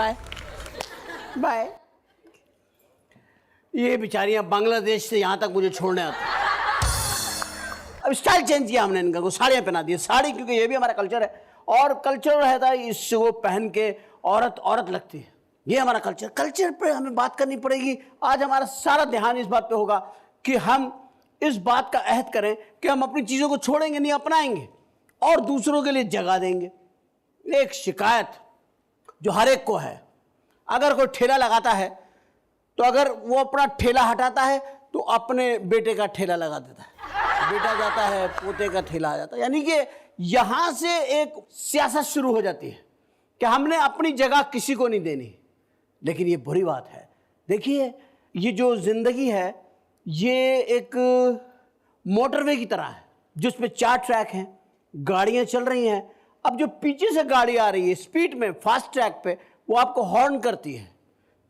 Bye bye. ये बेचारियां बांग्लादेश से यहाँ तक मुझे छोड़ने आती। अब स्टाइल चेंज किया हमने इनका, को साड़ियाँ पहना दी। साड़ी क्योंकि ये भी हमारा कल्चर है और कल्चर रहता है, इससे वो पहन के औरत औरत लगती है। ये हमारा कल्चर पे हमें बात करनी पड़ेगी। आज हमारा सारा ध्यान इस बात पे होगा कि हम इस बात का अहद करें कि हम अपनी चीज़ों को छोड़ेंगे नहीं, अपनाएंगे और दूसरों के लिए जगह देंगे। एक शिकायत जो हर एक को है, अगर कोई ठेला लगाता है तो अगर वो अपना ठेला हटाता है तो अपने बेटे का ठेला लगा देता है, बेटा जाता है पोते का ठेला आ जाता है। यानी कि यहां से एक सियासत शुरू हो जाती है कि हमने अपनी जगह किसी को नहीं देनी। लेकिन ये बुरी बात है। देखिए, ये जो जिंदगी है ये एक मोटरवे की तरह है जिसमें 4 ट्रैक हैं, गाड़ियां चल रही हैं। अब जो पीछे से गाड़ी आ रही है स्पीड में फास्ट ट्रैक पे, वो आपको हॉर्न करती है,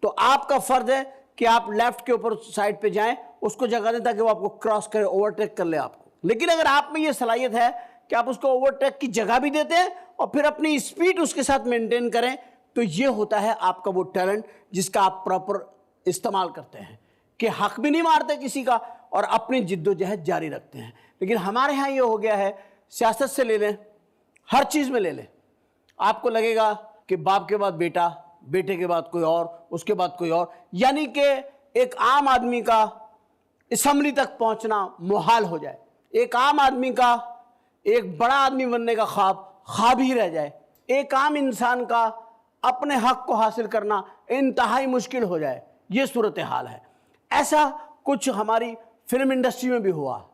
तो आपका फर्ज है कि आप लेफ्ट के ऊपर साइड पे जाएं, उसको जगह दें ताकि वो आपको क्रॉस करे, ओवरटेक कर ले आपको। लेकिन अगर आप में ये सलाहियत है कि आप उसको ओवरटेक की जगह भी देते हैं और फिर अपनी स्पीड उसके साथ मेंटेन करें, तो ये होता है आपका वो टैलेंट जिसका आप प्रॉपर इस्तेमाल करते हैं कि हक भी नहीं मारते किसी का और अपनी जिद्दोजहद जारी रखते हैं। लेकिन हमारे यहाँ ये हो गया है, सियासत से ले लें, हर चीज़ में ले लें, आपको लगेगा कि बाप के बाद बेटा, बेटे के बाद कोई और, उसके बाद कोई और। यानी कि एक आम आदमी का असेंबली तक पहुंचना मुहाल हो जाए, एक आम आदमी का एक बड़ा आदमी बनने का ख्वाब ही रह जाए, एक आम इंसान का अपने हक को हासिल करना इंतहाई मुश्किल हो जाए। ये सूरत हाल है। ऐसा कुछ हमारी फिल्म इंडस्ट्री में भी हुआ है।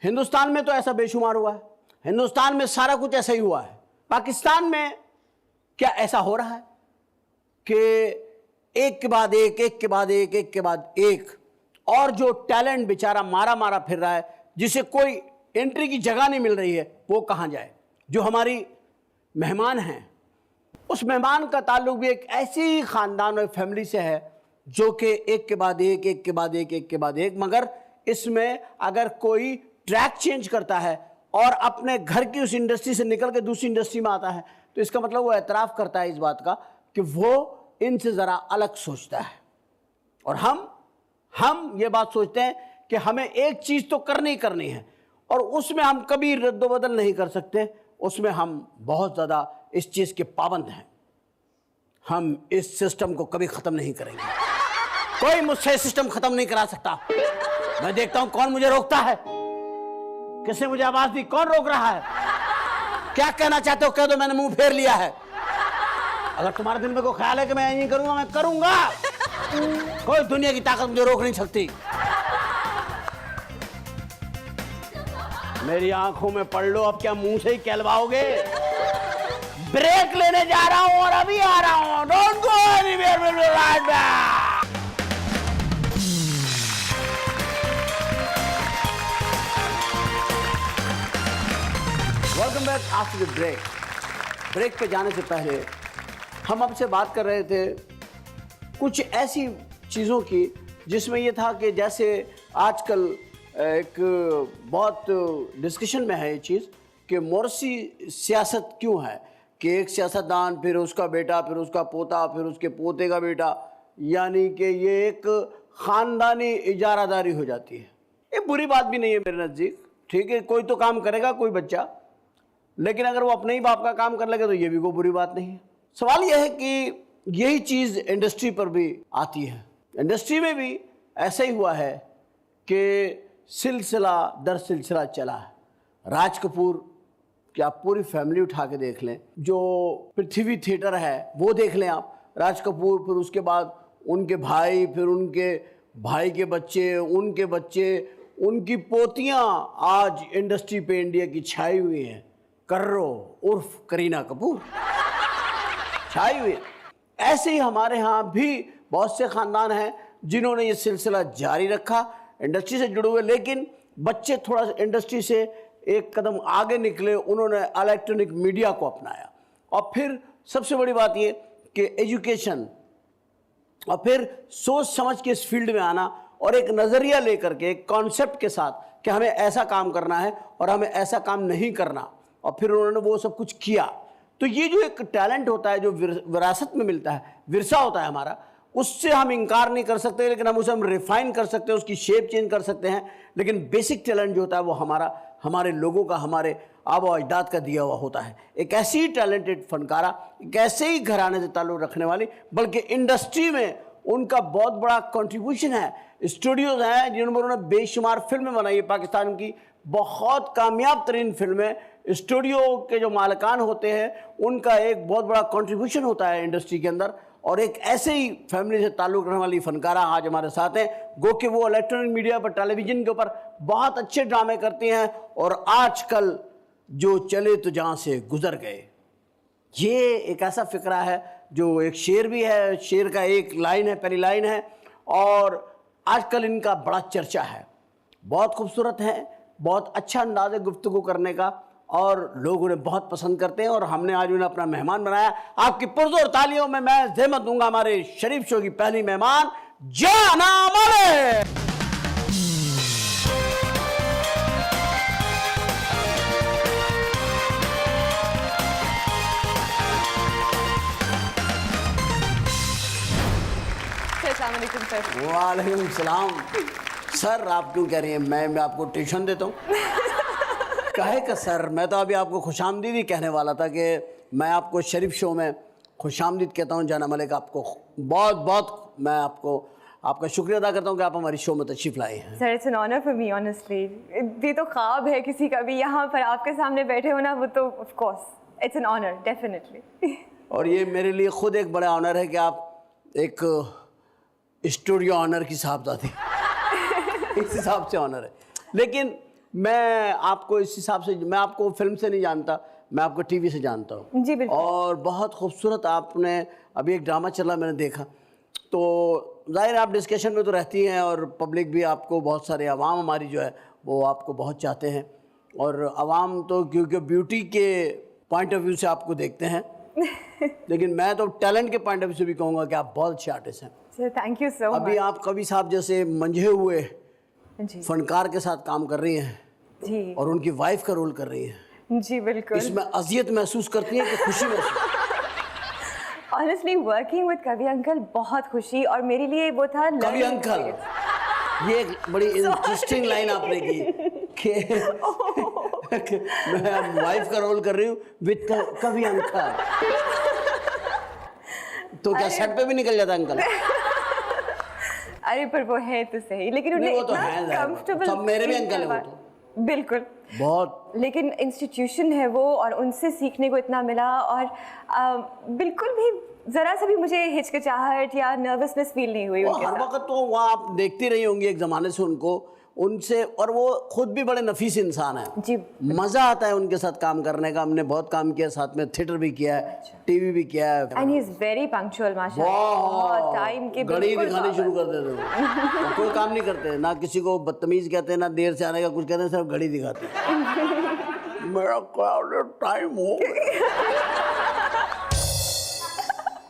हिंदुस्तान में तो ऐसा बेशुमार हुआ है, हिंदुस्तान में सारा कुछ ऐसा ही हुआ है। पाकिस्तान में क्या ऐसा हो रहा है कि एक के बाद एक, एक के बाद एक, एक के बाद एक, और जो टैलेंट बेचारा मारा मारा फिर रहा है, जिसे कोई एंट्री की जगह नहीं मिल रही है, वो कहाँ जाए। जो हमारी मेहमान हैं, उस मेहमान का ताल्लुक भी एक ऐसी खानदान और फैमिली से है जो कि एक के बाद एक, एक के बाद एक, एक के बाद एक। मगर इसमें अगर कोई ट्रैक चेंज करता है और अपने घर की उस इंडस्ट्री से निकल के दूसरी इंडस्ट्री में आता है, तो इसका मतलब वो एतराफ़ करता है इस बात का कि वो इनसे ज़रा अलग सोचता है। और हम ये बात सोचते हैं कि हमें एक चीज़ तो करनी ही करनी है और उसमें हम कभी रद्दोबदल नहीं कर सकते, उसमें हम बहुत ज़्यादा इस चीज़ के पाबंद हैं। हम इस सिस्टम को कभी ख़त्म नहीं करेंगे। कोई मुझसे सिस्टम ख़त्म नहीं करा सकता। मैं देखता हूं कौन मुझे रोकता है, किसने मुझे आवाज़ दी, कौन रोक रहा है, क्या कहना चाहते हो कह दो, मैंने मुंह फेर लिया है। अगर तुम्हारे दिल में कोई ख्याल है कि मैं नहीं करूंगा, मैं करूंगा। कोई दुनिया की ताकत मुझे रोक नहीं सकती। मेरी आंखों में पढ़ लो, अब क्या मुंह से ही कहलवाओगे। ब्रेक लेने जा रहा हूं और अभी आ रहा हूं। Don't go anywhere, will be right back. Welcome back after the break. Break पे जाने से पहले हम आपसे बात कर रहे थे कुछ ऐसी चीज़ों की जिसमें ये था कि जैसे आजकल एक बहुत डिस्कशन में है ये चीज़ कि मोरसी सियासत क्यों है कि एक सियासतदान, फिर उसका बेटा, फिर उसका पोता, फिर उसके पोते का बेटा, यानी कि ये एक ख़ानदानी इजारादारी हो जाती है। ये बुरी बात भी नहीं है मेरे नज़दीक, ठीक है, कोई तो काम करेगा कोई बच्चा, लेकिन अगर वो अपने ही बाप का काम कर लेगा तो ये भी कोई बुरी बात नहीं है। सवाल यह है कि यही चीज़ इंडस्ट्री पर भी आती है। इंडस्ट्री में भी ऐसा ही हुआ है कि सिलसिला दर सिलसिला चला है। राज कपूर की आप पूरी फैमिली उठा के देख लें, जो पृथ्वी थिएटर है वो देख लें आप, राज कपूर, फिर उसके बाद उनके भाई, फिर उनके भाई के बच्चे, उनके बच्चे, उनकी पोतियाँ आज इंडस्ट्री पे इंडिया की छाई हुई हैं। कर्रो उर्फ करीना कपूर छाई हुई है। ऐसे ही हमारे यहाँ भी बहुत से ख़ानदान हैं जिन्होंने ये सिलसिला जारी रखा, इंडस्ट्री से जुड़े हुए, लेकिन बच्चे थोड़ा इंडस्ट्री से एक कदम आगे निकले, उन्होंने इलेक्ट्रॉनिक मीडिया को अपनाया। और फिर सबसे बड़ी बात ये कि एजुकेशन और फिर सोच समझ के इस फील्ड में आना और एक नज़रिया लेकर के, एक कॉन्सेप्ट के साथ कि हमें ऐसा काम करना है और हमें ऐसा काम नहीं करना, और फिर उन्होंने वो सब कुछ किया। तो ये जो एक टैलेंट होता है, जो विरासत में मिलता है, विरसा होता है हमारा, उससे हम इनकार नहीं कर सकते, लेकिन हम उसे रिफाइन कर सकते हैं, उसकी शेप चेंज कर सकते हैं। लेकिन बेसिक टैलेंट जो होता है वो हमारे लोगों का, हमारे आबा अजदाद का दिया हुआ होता है। एक ऐसी ही टैलेंटेड फनकारा, एक ऐसे ही घराने से ताल्लुक़ रखने वाली, बल्कि इंडस्ट्री में उनका बहुत बड़ा कंट्रीब्यूशन है। स्टूडियोज़ हैं जिन्होंने बेशुमार फिल्में बनाई है, पाकिस्तान की बहुत कामयाब तरीन फिल्में। स्टूडियो के जो मालिकान होते हैं उनका एक बहुत बड़ा कंट्रीब्यूशन होता है इंडस्ट्री के अंदर। और एक ऐसे ही फैमिली से ताल्लुक़ रखने वाली फनकारा आज हमारे साथ हैं, गो कि वो इलेक्ट्रॉनिक मीडिया पर, टेलीविज़न के ऊपर बहुत अच्छे ड्रामे करती हैं। और आजकल जो चले तो जहाँ से गुजर गए, ये एक ऐसा फ़िक्रा है जो एक शेर भी है, शेर का एक लाइन है, पहली लाइन है, और आजकल इनका बड़ा चर्चा है। बहुत खूबसूरत है, बहुत अच्छा अंदाज़ है गुफ्तगू करने का, और लोग उन्हें बहुत पसंद करते हैं। और हमने आज उन्हें अपना मेहमान बनाया। आपकी पुरजोर तालियों में मैं ज़हमत दूंगा हमारे शरीफ शो की पहली मेहमान जाना मलिक। वालेकुम सलाम। सर आप क्यों कह रही हैं? मैं आपको ट्यूशन देता हूँ? काहे का सर, मैं तो अभी आपको खुशामदीद ही कहने वाला था कि मैं आपको शरीफ शो में खुशामदीद कहता हूँ। जाना मलिक, आपको बहुत बहुत मैं आपका शुक्रिया अदा करता हूँ कि आप हमारी शो में तशरीफ़ लाए हैं। Sir it's an honour for me honestly. ये तो ख्वाब है किसी का भी, यहाँ पर आपके सामने बैठे होना, वो तो of course it's an honour definitely. और ये मेरे लिए ख़ुद एक बड़ा ऑनर है कि आप एक स्टूडियो ऑनर की साहबजादी इस हिसाब से ऑनर है। लेकिन मैं आपको इस हिसाब से, मैं आपको फिल्म से नहीं जानता, मैं आपको टीवी से जानता हूँ जी बिल्कुल। और बहुत खूबसूरत आपने अभी एक ड्रामा चला मैंने देखा, तो ज़ाहिर आप डिस्कशन में तो रहती हैं और पब्लिक भी आपको, बहुत सारे आवाम हमारी जो है वो आपको बहुत चाहते हैं। और आवाम तो क्योंकि ब्यूटी के पॉइंट ऑफ व्यू से आपको देखते हैं लेकिन मैं तो टैलेंट के पॉइंट ऑफ व्यू से भी कहूँगा कि आप बहुत अच्छे आर्टिस्ट हैं। Sir thank you so much. अभी आप कवि साहब जैसे मंझे हुए जी फनकार के साथ काम कर रही हैं जी, और उनकी वाइफ का रोल कर रही हैं। जी बिल्कुल। इसमें अजियत महसूस करती हैं कि खुशी महसूस? ऑनेस्टली वर्किंग विद कवि अंकल बहुत खुशी, और मेरे लिए वो था कवि अंकल, ये एक बड़ी इंटरेस्टिंग लाइन आपने की कि मैं वाइफ का रोल कर रही हूँ विद कवि अंकल। तो क्या सेट पे भी निकल जाता अंकल? अरे पर वो है तो सही, लेकिन उन्हें वो तो इतना है, कंफर्टेबल, सब मेरे भी अंकल है वो तो बिल्कुल बहुत। लेकिन इंस्टीट्यूशन है वो, और उनसे सीखने को इतना मिला, और बिल्कुल भी ज़रा सा भी मुझे हिचकिचाहट या नर्वसनेस फील नहीं हुई उनके हर साथ। वक्त तो वहाँ आप देखती रही होंगी एक ज़माने से उनसे, और वो खुद भी बड़े नफीस इंसान है जी। मज़ा आता है उनके साथ काम करने का। हमने बहुत काम किया साथ में, थिएटर भी किया है, टीवी भी किया है। And he is very punctual माशाल्लाह, बहुत टाइम के घड़ी दिखानी शुरू कर देते हैं। कोई काम नहीं करते, ना किसी को बदतमीज कहते हैं, ना देर से आने का कुछ कहते हैं, सिर्फ घड़ी दिखाते हैं। मेरा टाइम हो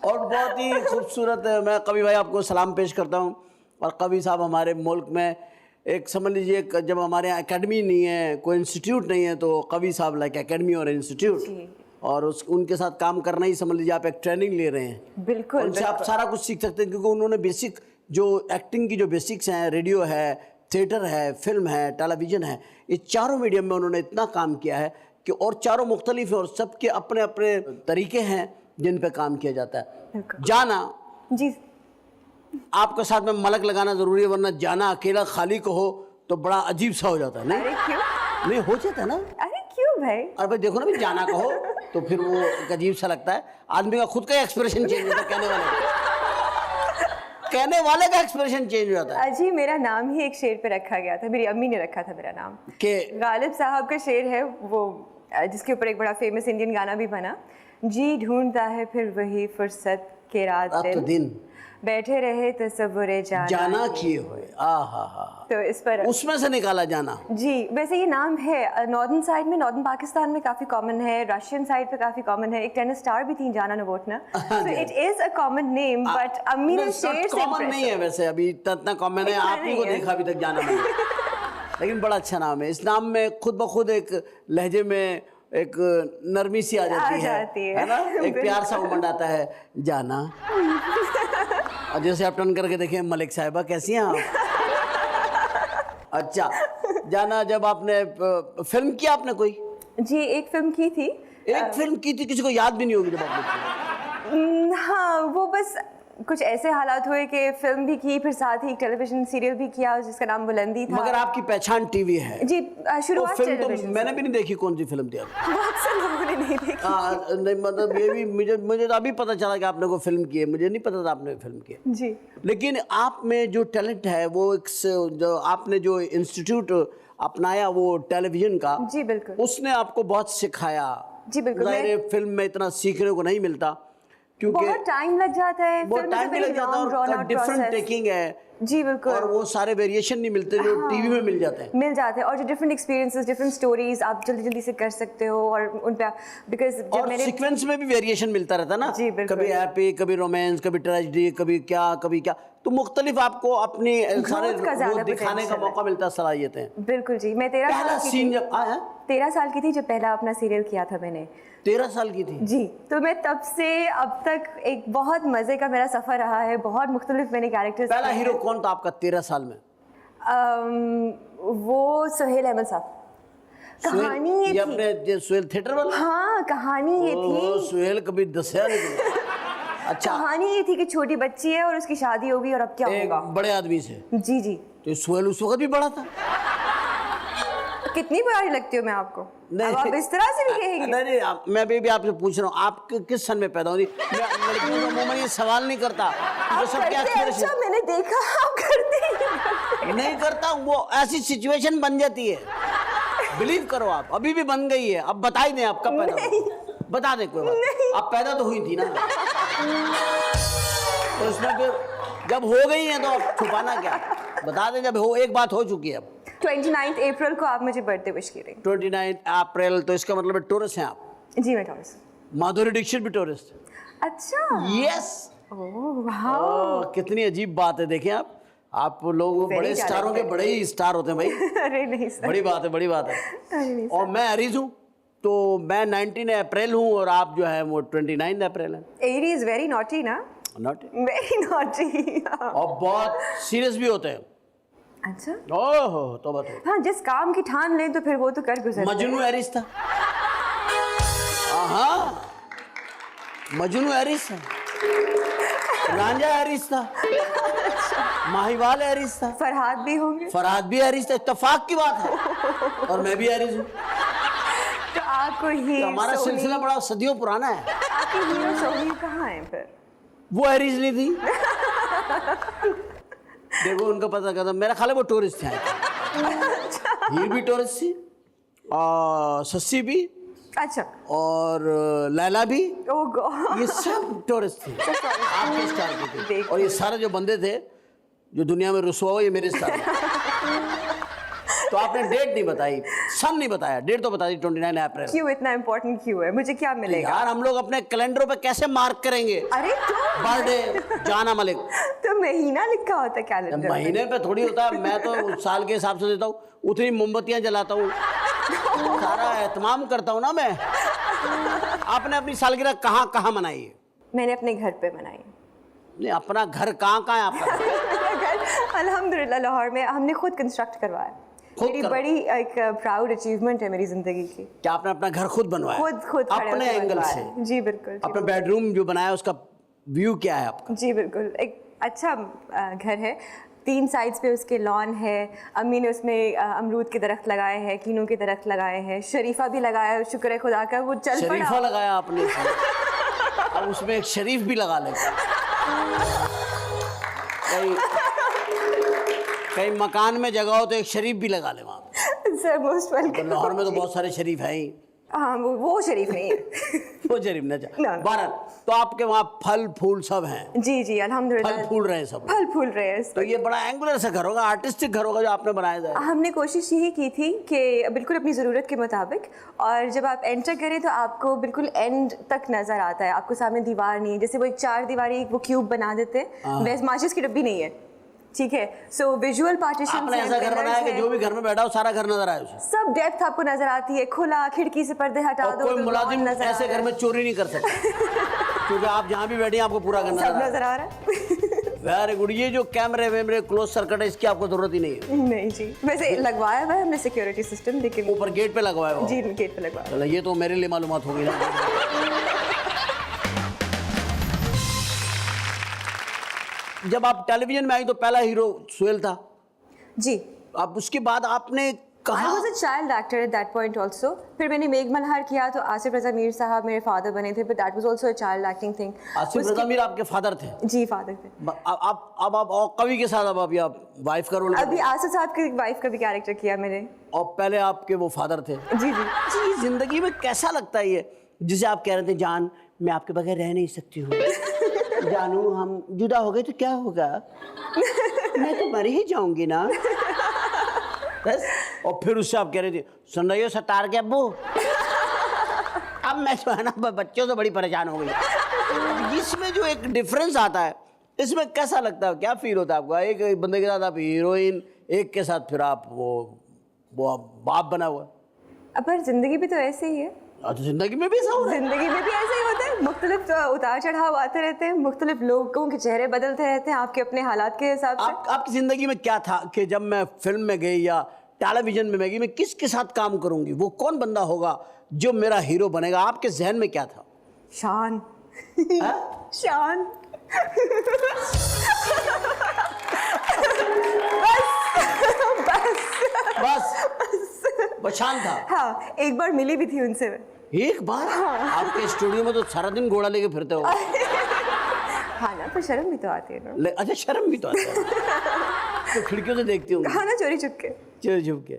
और बहुत ही खूबसूरत है। मैं कवि भाई आपको सलाम पेश करता हूँ। और कवि साहब हमारे मुल्क में एक समझ लीजिए, जब हमारे यहाँ एकेडमी नहीं है, कोई इंस्टीट्यूट नहीं है, तो कवि साहब लाइक एकेडमी और इंस्टीट्यूट, और उनके साथ काम करना ही समझ लीजिए आप एक ट्रेनिंग ले रहे हैं। बिल्कुल, उनसे आप सारा कुछ सीख सकते हैं, क्योंकि उन्होंने बेसिक जो एक्टिंग की जो बेसिक्स हैं, रेडियो है, थिएटर है, फिल्म है, टेलीविज़न है, ये चारों मीडियम में उन्होंने इतना काम किया है कि, और चारों मुख्तलिफ हैं और सबके अपने अपने तरीके हैं जिन पे काम किया जाता है। जाना जी, आपके साथ में मलक लगाना ज़रूरी है, वरना जाना अकेला खाली को हो तो बड़ा अजीब सा हो जाता है। नहीं अरे क्यों? नहीं हो जाता है ना? अरे क्यों भाई? अरे भाई देखो ना, भी जाना कहो तो फिर वो एक अजीब सा लगता है, आदमी का खुद का एक्सप्रेशन चेंज होता है, कहने वाले का एक्सप्रेशन चेंज हो जाता है। अजी मेरा नाम ही एक शेर पे रखा गया था, मेरी अम्मी ने रखा था मेरा नाम के गालिब साहब का शेर है वो, जिसके ऊपर एक बड़ा फेमस इंडियन गाना भी बना, जी ढूंढता है फिर वही फुर्सत के रात दिन बैठे रहे तसव्वुरे जाना किए हुए। हा। तो इस पर उसमें से निकाला जाना। जी, वैसे ये नाम है नॉर्दर्न साइड में, नॉर्दर्न पाकिस्तान में काफ़ी कॉमन है, रशियन साइड पे काफ़ी कॉमन है। एक टेनिस स्टार भी थी Jana Novotna, so it is a common name, but अम्मी ने शेर से कॉमन नहीं है वैसे, अभी इतना कॉमन है, आप ही को देखा अभी तक जाना नहीं। लेकिन बड़ा अच्छा नाम है। इस नाम में खुद ब खुद एक लहजे में एक नरमी सी आ जाती है ना, एक प्यार सा उमड़ आता है, जाना। और जैसे आप टर्न करके देखें, मलिक साहिबा कैसी हैं आप? अच्छा जाना, जब आपने फिल्म किया आपने कोई? जी एक फिल्म की थी। एक फिल्म की थी, किसी को याद भी नहीं होगी जब आपने की। हाँ वो बस कुछ ऐसे हालात हुए कि फिल्म भी की, फिर साथ ही टेलीविजन सीरियल भी किया जिसका नाम बुलंदी था। मगर आपकी पहचान टीवी है। जी शुरुआत फिल्म तो टेलीविजन मैंने भी नहीं देखी, कौन सी फिल्म थी आपने? बहुत से लोगों ने नहीं देखी। नहीं मतलब ये भी मुझे तो अभी पता चला कि आपने कोई फिल्म की है, मुझे नहीं पता था आपने फिल्म की है। जी लेकिन आप में जो टैलेंट है वो एक जो आपने जो इंस्टीट्यूट अपनाया वो टेलीविजन का, जी बिल्कुल, उसने आपको बहुत सिखाया। जी बिल्कुल। ज़ाहिर फिल्म में इतना सीखने को नहीं मिलता, क्योंकि बहुत टाइम लग जाता है, बहुत टाइम भी लग जाता है और डिफरेंट टेकिंग है। जी बिल्कुल, और वो सारे वेरिएशन नहीं मिलते जो टीवी में मिल जाते हैं। मिल जाते हैं, और जो डिफरेंट एक्सपीरियंसेस, डिफरेंट स्टोरीज आप जल्दी जल्दी से कर सकते हो, और उन पे बिकॉज और सीक्वेंस में भी वेरिएशन मिलता रहता है ना। जी बिल्कुल, कभी हैप्पी, कभी रोमांस, कभी ट्रेजेडी, कभी क्या, तो मुख्तलिफ आपको अपनी सारे वो दिखाने का मौका मिलता है, सलाहियतें। बिल्कुल जी। मैं 13 पहला सीन जब आया, 13 साल की थी जब पहला अपना सीरियल किया था मैंने। 13 साल की थी जी, तो मैं तब से अब तक एक बहुत मजे का मेरा सफर रहा है, बहुत मुख्तलिफ मैंने कैरेक्टर्स। पहला हीरो कौन था आपका 13 साल में? वो सुहेल अहमद साहब। कहानी ये थी, अपने सुहेल थिएटर वाला? हाँ कहानी ये थी। सुहेल कभी दसिया नहीं। अच्छा, कहानी ये थी कि छोटी बच्ची है और उसकी शादी होगी और अब क्या होगा बड़े आदमी से। जी जी। तो सुहेल उस वक्त भी बड़ा था। कितनी बुरी लगती हूँ मैं आपको? अब आप इस तरह से भी कहेंगे? नहीं, मैं भी आपसे पूछ रहा हूँ, आप किस सन में पैदा हुई? मैं लड़कियों का मुंह में ये सवाल नहीं करता। आप करते, अच्छा मैंने देखा आप करते नहीं करता, वो ऐसी सिचुएशन बन जाती है, बिलीव करो आप, अभी भी बन गई है। अब बता ही दें आप कब पैदा हुई, बता दें कोई बात। आप पैदा तो हुई थी ना, तो इसमें फिर जब हो गई है तो आप छुपाना क्या? बता दें जब हो, एक बात हो चुकी है अब। 29 अप्रैल को आप मुझे बर्थडे विश कीजिए। 29 अप्रैल, तो इसका मतलब टॉरस हैं आप? जी मैं टॉरस। माधुरी दीक्षित भी टॉरस? अच्छा, यस। वाह, कितनी अजीब बात है। देखें आप लोग बड़े स्टारों के बड़े ही स्टार होते हैं भाई। अरे नहीं सर, बड़ी बात है, बड़ी बात है। और मैं एरीज हूँ, तो मैं 19 अप्रैल हूँ और आप जो है वो 29 अप्रैल है। एरीज वेरी नॉटी ना? Not very naughty. और बहुत सीरियस भी होते हैं। अच्छा, ओहो तो बात हो। हाँ जिस काम की ठान ले तो फिर वो तो कर गुजरते हैं। मजनू एरिस था। हाँ, मजनू एरिस था, रांझा एरिस था, माहिवाल एरिस था, फरहाद भी होंगे, फरहाद भी एरिस था। इत्तेफाक की बात है, और मैं भी एरिस हूँ। तो आपको ही तो हमारा सिलसिला बड़ा सदियों पुराना है। आपकी हीरो सोही कहाँ है फिर? वो एरिस नहीं थी। देखो उनका पता करता, मेरा ख्याल है वो टूरिस्ट थे। हीर भी टूरिस्ट थी, और सस्सी भी, अच्छा, और लैला भी, ओह गॉड, ये सब टूरिस्ट थे। आपके स्टार के थे। और ये सारे जो बंदे थे जो दुनिया में रुसवा हुए, ये मेरे स्टार थे। तो आपने डेट नहीं बताई, सन नहीं बताया, डेट तो बता दी 29 अप्रैल। क्यों इतना इम्पोर्टेंट क्यों है? मुझे क्या मिलेगा? यार हम लोग अपने कैलेंडरों पे कैसे मार्क करेंगे? अरे तो बर्थडे जाना मलिक, तो महीना लिखा होता है कैलेंडर। महीने पे थोड़ी होता है। मैं तो साल के हिसाब से देता हूँ, उतनी मोमबत्तियां जलाता हूँ, सारा एहतमाम करता हूँ ना मैं। आपने अपनी सालगिरह कहाँ कहाँ मनाई है? मैंने अपने घर पे मनाई। नहीं, अपना घर कहाँ कहाँ है आपका? मेरा घर अल्हम्दुलिल्लाह लाहौर में हमने खुद कंस्ट्रक्ट करवाया। मेरी बड़ी एक प्राउड अचीवमेंट है मेरी जिंदगी की। क्या आपने अपना घर खुद बनवाया? खुद अपने एंगल से? जी बिल्कुल। अपना बेडरूम जो बनाया उसका व्यू क्या है आपका? जी बिल्कुल, एक अच्छा घर है, 3 साइड्स पे उसके लॉन है। अम्मी ने उसमें अमरूद के दरख्त लगाए हैं, कीनों के दरख्त लगाए हैं, शरीफा भी लगाया है, शुक्र है खुदा का वो चल पड़ा। शरीफा लगाया आपने? अब उसमें एक शरीफ भी लगा ले। कहीं मकान में जगह हो तो एक शरीफ भी लगा ले वहाँ। Sir most welcome. लाहौर में तो बहुत सारे शरीफ हैं ही। हाँ वो शरीफ नहीं है। वो शरीफ ना बारह। तो आपके वहाँ फल फूल सब हैं? जी जी अल्हम्दुलिल्लाह, फल फूल रहे हैं सब? फल फूल रहे हैं। तो ये बड़ा एंगुलर सा घर होगा, आर्टिस्टिक घर होगा जो आपने बनाया जाए। हमने कोशिश यही की थी कि बिल्कुल अपनी ज़रूरत के मुताबिक, और जब आप एंटर करें तो आपको बिल्कुल एंड तक नज़र आता है। आपको सामने दीवार नहीं है, जैसे वो एक 4 दीवारी वो क्यूब बना देते हैं, वैसे माचिस की डब्बी नहीं है, ठीक है, सो विजुअल पार्टीशन आपने ऐसा घर बनाया कि जो भी घर में बैठा हो सारा घर नजर आए उसे। सब डेप्थ आपको नजर आती है, खुला, खिड़की से पर्दे हटा और दो कोई तो मुलाजिम नजर ऐसे घर में चोरी नहीं कर सकता क्योंकि आप जहाँ भी बैठे हैं आपको पूरा घर सब नजर आ रहा है। Very good. ये जो कैमरे वैमरे क्लोज सर्किट है इसकी आपको जरूरत ही नहीं है। नहीं जी, वैसे लगवाया हुआ है हमने सिक्योरिटी सिस्टम, लेकिन ऊपर गेट पे लगवाया हुआ। जी गेट पे लगवाया। चलो ये तो मेरे लिए मालूमात होगी ना। जब आप टेलीविजन में आई तो पहला हीरो सुहेल था जी। अब उसके बाद आपने I कहा was a child actor at that point also. फिर मैंने मेघ मल्हार किया तो आसिफ रजा मीर साहब मेरे फादर बने थे, but that was also a child acting thing. Asif रजा मीर आपके फादर थे? जी फादर थे। अब आप और कवि के साथ अब आप वाइफ का रोल अभी आसिफ साहब की वाइफ का भी कैरेक्टर किया मैंने। और पहले आपके वो फादर थे? जी जी। जी जिंदगी में कैसा लगता है ये जिसे आप कह रहे थे जान मैं आपके बगैर रह नहीं सकती हूँ, जानू हम जुदा हो गए तो क्या होगा, मैं तो मर ही जाऊंगी ना बस। और फिर उससे आप कह रहे थे सुन रही हो सतार के अब्बू, अब मैं जो है ना बच्चों से बड़ी परेशान हो गई। इसमें जो एक डिफरेंस आता है इसमें कैसा लगता है, क्या फील होता है आपको? एक बंदे के साथ आप हीरोइन, एक के साथ फिर आप वो बाप बना हुआ। अब पर जिंदगी भी तो ऐसे ही है। अच्छा जिंदगी में भी ऐसा हो रहा है? जिंदगी में भी ऐसा ही होता है, मुख्तलिफ उतार चढ़ाव आते रहते हैं, मुख्तलिफ लोगों के चेहरे बदलते रहते हैं आपके अपने हालात के हिसाब से। आपकी जिंदगी में क्या था कि जब मैं फिल्म में गई या टेलीविजन में गई मैं किसके साथ काम करूंगी, वो कौन बंदा होगा जो मेरा हीरो बनेगा? आपके जहन में क्या था? शान। शान। बस शान था। हाँ एक बार मिली भी थी उनसे मैं। एक बार? आपके स्टूडियो में तो सारा दिन घोड़ा लेके फिरते हो। हाँ ना, पर शर्म भी तो आती है ना। अच्छा शर्म भी तो आती है तो खिड़कियों से देखती हूँ। हाँ ना, चोरी छुप के। चोरी छुप के।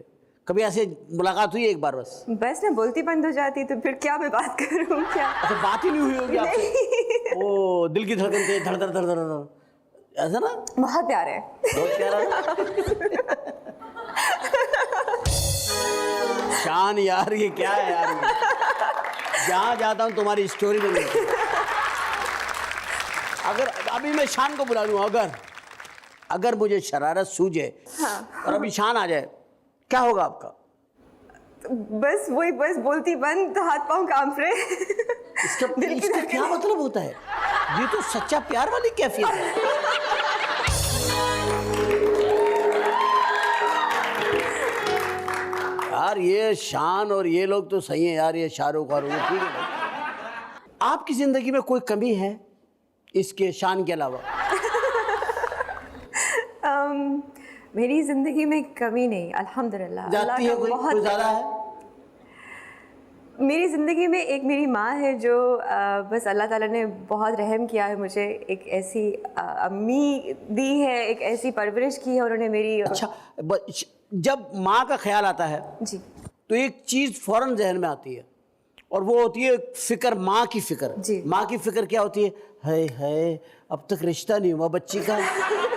कभी ऐसे मुलाकात हुई एक बार? बस मैं बोलती बंद हो जाती तो फिर क्या मैं बात करूँ क्या? अच्छा बात ही नहीं हुई होगी आपसे? ओ दिल की धड़कन थे धड़ धड़ धड़ धड़ धड़ ऐसा ना? बहुत प्यार है। बहुत प्यारा। शान यार ये क्या है यार, जहाँ जाता हूँ तुम्हारी स्टोरी में मिलती है। अगर अभी मैं शान को बुला लूँ, अगर मुझे शरारत सूझे और अभी शान आ जाए क्या होगा आपका? बस वही, बस बोलती बंद तो हाथ पांव कांप रहे। इसका क्या मतलब होता है? ये तो सच्चा प्यार वाली कैफियत है। यार ये शान और ये लोग तो सही है यार, ये शाहरुख और वो ठीक है। आपकी जिंदगी में कोई कमी है इसके शान के अलावा? मेरी जिंदगी में कमी नहीं, अल्हम्दुलिल्लाह। जाती है कोई ज्यादा है? मेरी ज़िंदगी में एक मेरी माँ है जो बस अल्लाह ताला ने बहुत रहम किया है मुझे, एक ऐसी अम्मी दी है, एक ऐसी परवरिश की है उन्होंने मेरी। अच्छा जब माँ का ख्याल आता है जी तो एक चीज़ फौरन जहन में आती है और वो होती है फिक्र, माँ की फिक्र। जी। माँ की फिक्र क्या होती है अब तक रिश्ता नहीं हुआ बच्ची का,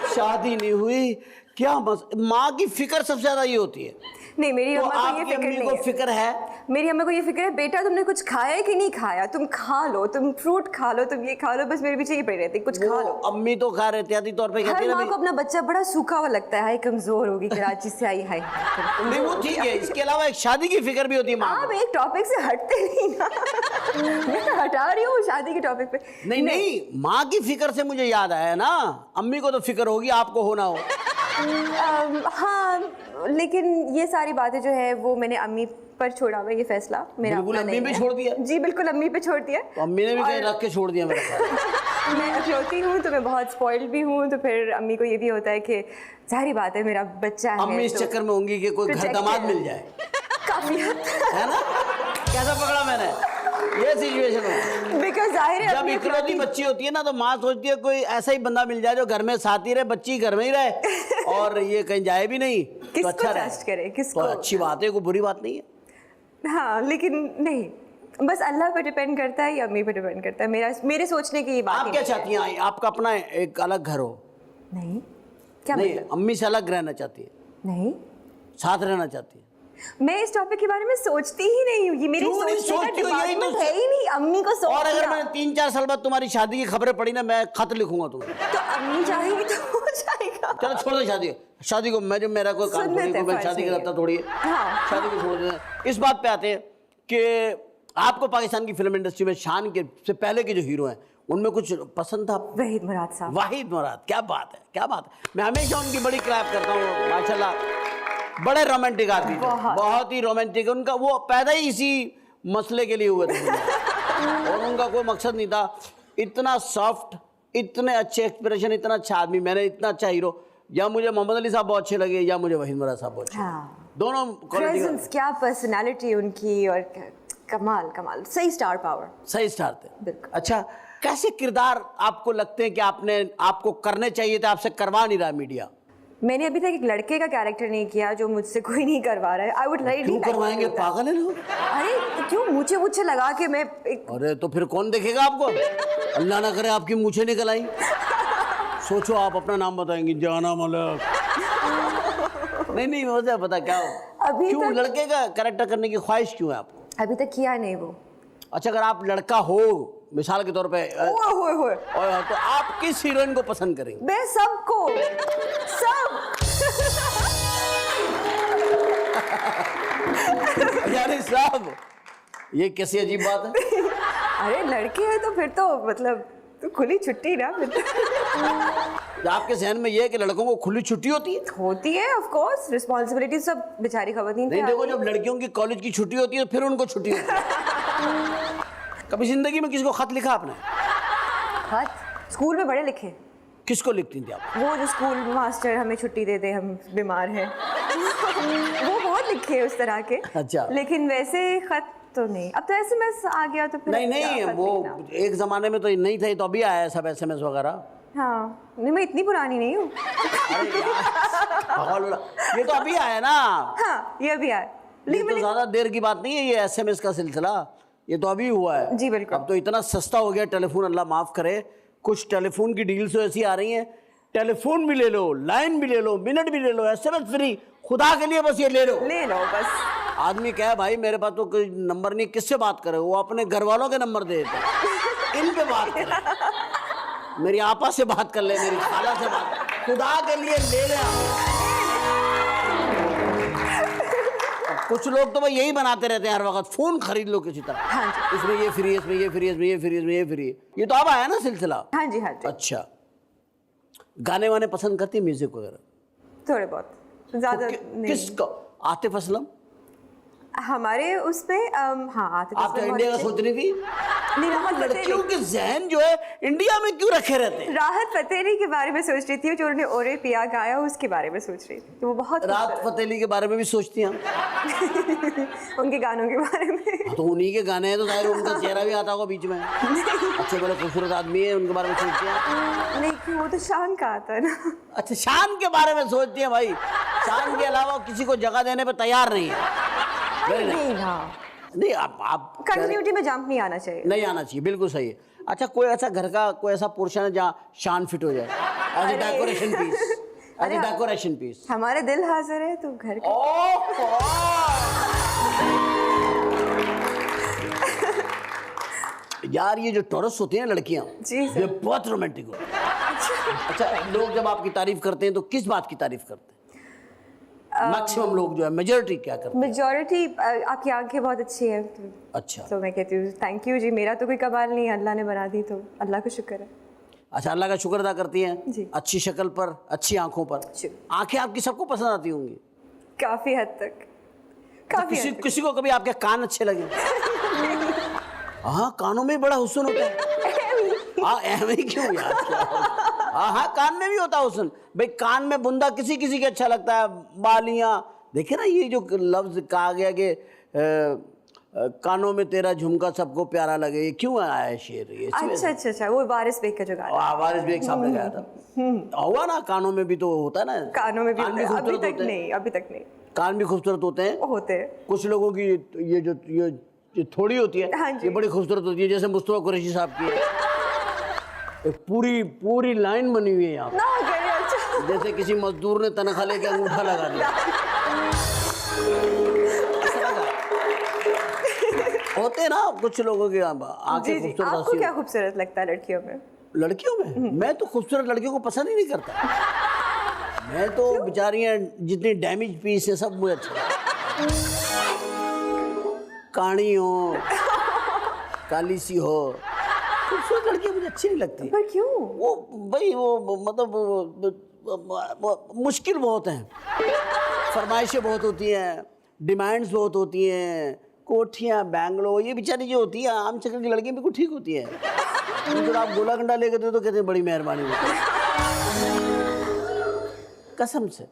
शादी नहीं हुई, क्या माँ की फिक्र सबसे ज़्यादा ये होती है। नहीं मेरी तो अम्मा को ये फिक्र नहीं है। फिक्र है? मेरी अम्मा को ये फिक्र है बेटा तुमने कुछ खाया है कि नहीं खाया, तुम खा लो, तुम फ्रूट खा लो, तुम ये खा लो, बस मेरे पीछे ही पड़ी रहती कुछ खा लो। अम्मी तो खा रहे थे तौर पे कहती हर है माँ को अपना बच्चा बड़ा सूखा हुआ लगता है, हाय कमजोर होगी कराची से आई, हाय नहीं वो ठीक है, इसके अलावा एक शादी की फिक्र भी होती है माँ को। आप एक टॉपिक से हटते नहीं ना। मैं तो हटा रही हूँ शादी के टॉपिक पे। नहीं माँ की फिक्र से मुझे याद आया ना, अम्मी को तो फिक्र होगी आपको हो ना हो। हाँ लेकिन ये सारी बातें जो है वो मैंने अम्मी पर छोड़ा हुआ, ये फैसला मेरा बिल्कुल अपना अम्मी पे छोड़ दिया? जी बिल्कुल अम्मी पे छोड़ दिया। तो अम्मी ने भी कहीं रख के छोड़ दिया मेरा ख्याल। मैं अखलौती हूँ तो मैं बहुत स्पॉइल्ड भी हूँ, तो फिर अम्मी को ये भी होता है कि जाहिर बात है मेरा बच्चा है। अम्मी इस चक्कर में होंगी कि कोई घर दामाद मिल जाए। काफी हद तक है ना? कैसा पकड़ा मैंने? ये सिचुएशन है। बिकॉज़ जाहिर है जब इकलौती बच्ची होती है ना तो माँ सोचती है कोई ऐसा ही बंदा मिल जाए जो घर में साथ ही रहे, बच्ची घर में ही रहे और ये कहीं जाए भी नहीं तो अच्छा ट्रस्ट करे, किसको? तो अच्छी बात है, कोई बुरी बात नहीं है। हाँ लेकिन नहीं, बस अल्लाह पे डिपेंड करता है या अम्मी पे डिपेंड करता है, मेरे सोचने की बात। आप क्या चाहती हैं? आपका अपना एक अलग घर हो? नहीं क्या नहीं, मतलब? अम्मी से अलग रहना चाहती है? नहीं, साथ रहना चाहती है? मैं इस टॉपिक के बारे में सोचती ही नहीं हूँ, ये मेरी क्यों नहीं सोचने का सोचती हो? यही तो डिपार्टमेंट है ही नहीं, अम्मी को सोच और अगर लिया। मैंने 3-4 साल बाद तुम्हारी शादी की खबरें पड़ी ना, मैं खत लिखूंगा तुम्हें। तो अम्मी चाहेगी तो हो जाएगी। जाएगा। चलो छोड़ दो शादी, शादी को मैं, जो मेरा कोई काम सुन्नत थोड़ी है, है, मैं फर्ज शादी नहीं है। करता थोड़ी है, हाँ। शादी को छोड़ देते। इस बात पे आते हैं कि आपको पाकिस्तान की फिल्म इंडस्ट्री में शान के से पहले के जो हीरो हैं उनमें कुछ पसंद था आपको? वहीद मुराद साहब। वाहिद मुराद, क्या बात है, क्या बात है। मैं हमेशा उनकी बड़ी क्लैप करता हूँ, माशाल्लाह बड़े रोमांटिक आदमी थे, बहुत ही रोमांटिक। उनका वो पैदा ही इसी मसले के लिए हुए थे और उनका कोई मकसद नहीं था। इतना सॉफ्ट, इतने अच्छे एक्सप्रेशन, इतना अच्छा आदमी, मैंने इतना अच्छा हीरो, या मुझे मोहम्मद अली साहब बहुत अच्छे लगे या मुझे वहीद मुराद साहब बहुत अच्छे लगे। हाँ। दोनों क्वालिटी, प्रेजेंस, क्या पर्सनालिटी उनकी, और कमाल कमाल, सही स्टार पावर। सही स्टार थे। बिल्कुल। अच्छा, कैसे किरदार आपको लगते हैं कि आपको करने चाहिए थे, आपसे करवा नहीं रहा मीडिया? मैंने अभी तक एक लड़के का कैरेक्टर नहीं किया जो मुझसे कोई नहीं करवा रहा है। I would like. क्यों करवाएंगे, पागल है लोग? अरे क्यों मुझे मुझे लगा कि मैं अरे तो फिर कौन देखेगा आपको? अल्लाह ना करे आपकी मूछें निकल आई। सोचो आप अपना नाम बताएंगे, जाना मलक। नहीं नहीं, मुझे पता क्या हो, अभी क्यों तक- लड़के का कैरेक्टर करने की ख्वाहिश क्यों है आपको? अभी तक किया नहीं वो। अच्छा, अगर आप लड़का हो, मिसाल के तौर पे, ओए होए होए, तो आप किस हीरोइन को पसंद करेंगे? मैं सबको, सब। यानी साहब, ये कैसी अजीब बात है। अरे लड़के हैं तो फिर तो मतलब तो खुली छुट्टी ना फिर तो। आपके जहन में ये है कि लड़कों को खुली छुट्टी होती है? होती है ऑफ कोर्स, रिस्पांसिबिलिटी सब बेचारी खवातीन पे नहीं, देखो आती है। जब लड़कियों की कॉलेज की छुट्टी होती है फिर उनको छुट्टी होती है। कभी जिंदगी में किसी को खत लिखा आपने? खत स्कूल में बड़े लिखे। किसको लिखती थी आप? वो जो स्कूल मास्टर हमें छुट्टी दे दे, हम बीमार हैं। वो बहुत लिखे उस तरह के। अच्छा। लेकिन वैसे खत तो नहीं। अब तो एसएमएस आ गया तो फिर नहीं क्या नहीं, खत वो लिखना। एक जमाने में तो नहीं था, तो अभी आया है सब एसएमएस वगैरह। हाँ, नहीं मैं इतनी पुरानी नहीं हूँ। अरे यार, ये तो अभी आया ना। हाँ, ये भी आया। ये लेकिन तो मैंने ज्यादा देर की बात नहीं है, ये एसएमएस का सिलसिला, ये तो अभी हुआ है। जी बिल्कुल। अब तो इतना सस्ता हो गया टेलीफोन, अल्लाह माफ करे। कुछ टेलीफोन की डील्स तो ऐसी आ रही हैं, टेलीफोन भी ले लो, लाइन भी ले लो, मिनट भी ले लो, एसएमएस फ्री, खुदा के लिए बस ये ले लो। ले लो बस। आदमी क्या है भाई, मेरे पास तो कोई नंबर नहीं, किससे बात करे? वो अपने घर वालों के नंबर दे देते हैं। इन पे बात करे, मेरी आपा से बात कर ले, मेरी खाला से बात, खुदा के लिए ले ले। अब कुछ लोग तो भाई यही बनाते रहते हैं हर वक्त, फोन खरीद लो किसी तरह। हाँ जी। इसमें ये फ्री है, इसमें ये फ्री है, इसमें ये फ्री है, इसमें ये फ्री है। ये तो अब आया ना सिलसिला। हाँ जी हाँ जी, अच्छा, गाने वाने पसंद करती है, म्यूजिक वगैरह? थोड़े बहुत, ज्यादा नहीं। किसको? आतिफ असलम? हमारे उसमें हाँ आतिफ आप तो असलम इंडिया का और- सोच रही थी। नहीं, राहत लड़कियों फतेह के जहन जो है इंडिया में क्यों रखे रहते हैं? राहत फतेह अली के बारे में सोच रही थी, जो उन्होंने ओरे पिया गाया उसके बारे में सोच रही थी। तो वो बहुत राहत खूबसूरत फतेह अली के बारे में भी सोचती हैं? उनके गानों के बारे में। तो उन्हीं के गाने हैं तो जाहिर उनका चेहरा भी आता होगा बीच में। अच्छे बड़े खूबसूरत आदमी है, उनके बारे में सोचती हैं? नहीं कि वो तो शान का आता है ना। अच्छा, शान के बारे में सोचती हैं भाई, शान के अलावा किसी को जगह देने पे तैयार नहीं है। Very nice। नहीं हाँ, नहीं, आप कंटिन्यूटी में जंप नहीं आना चाहिए। नहीं आना चाहिए, बिल्कुल सही है। अच्छा, कोई ऐसा घर का कोई ऐसा पोर्शन है जहाँ शान फिट हो जाए, as a decoration piece, as a decoration piece? हमारे दिल हाजिर है तो घर के। यार ये जो टॉरस होती हैं लड़कियां, जी सर। ये बहुत रोमांटिक होती हैं। अच्छा, लोग जब आपकी तारीफ करते हैं तो किस बात की तारीफ करते हैं? मैक्सिमम लोग जो है, मेजॉरिटी क्या करते हैं? मेजॉरिटी आपकी आंखें बहुत अच्छी है तो, अच्छा तो मैं कहती हूँ थैंक यू जी, मेरा तो कोई कमाल नहीं है, अल्लाह ने बना दी तो अल्लाह का शुक्र है। अच्छा, अल्लाह का शुक्र अदा करती हैं। जी। अच्छी शक्ल पर, अच्छी आंखों पर। जी। आंखें आपकी सबको पसंद आती होंगी? काफी हद तक, काफी किसी हद तक। किसी को कभी आपके कान अच्छे लगे? हाँ, कानों में बड़ा हुस्न होता है। हाँ, ऐਵੇਂ ही क्यों यार, क्या होगा? हाँ, कान में भी होता है हुस्न भाई। कान में बुंदा किसी किसी के अच्छा लगता है, बालियां देखे ना, ये जो लफ्ज कहा गया कि कानों में तेरा झुमका सबको प्यारा लगे, ये क्यों आया है शेर? ये अच्छा अच्छा अच्छा, वो वारिस बेग का जो गाना। वारिस बेग साहब ने गाया था। हुआ ना, कानों में भी तो होता है ना, कानों में भी कान होता है। अभी खूबसूरत तक होते हैं। नहीं, अभी तक नहीं कान भी खूबसूरत होते हैं। होते हैं। कुछ लोगों की ये थोड़ी होती है, हाँ जी। ये बड़ी खूबसूरत होती है, जैसे मुस्तफा कुरैशी साहब की है। एक पूरी लाइन बनी हुई है यहाँ पे, ना करे अच्छा। जैसे किसी मजदूर ने तनख्वाह लेके अंगूठा लगा दिया। होते हैं ना कुछ लोगों की आंखें जी जी, खूबसूरत आपको हंसी क्या खूबसूरत लगता है लड़कियों में? लड़कियों में? मैं तो खूबसूरत लड़कियों को पसंद ही नहीं करता। मैं तो बेचारियां जितनी डैमेज पीस है सब मुझे अच्छा लगता है। काणी हो, काली सी हो, खूबसूरत लड़की मुझे अच्छी नहीं लगती। पर क्यों? वो भाई वो मतलब वो मुश्किल बहुत हैं, फरमाइशें बहुत होती हैं, डिमांड्स बहुत होती हैं, कोठियाँ बैंगलो, ये बेचारी जो होती है आम शक्ल की लड़की बिल्कुल ठीक होती है। तो आप गोला गंडा लेके दे तो कहते हैं बड़ी मेहरबानी होती है। कसम से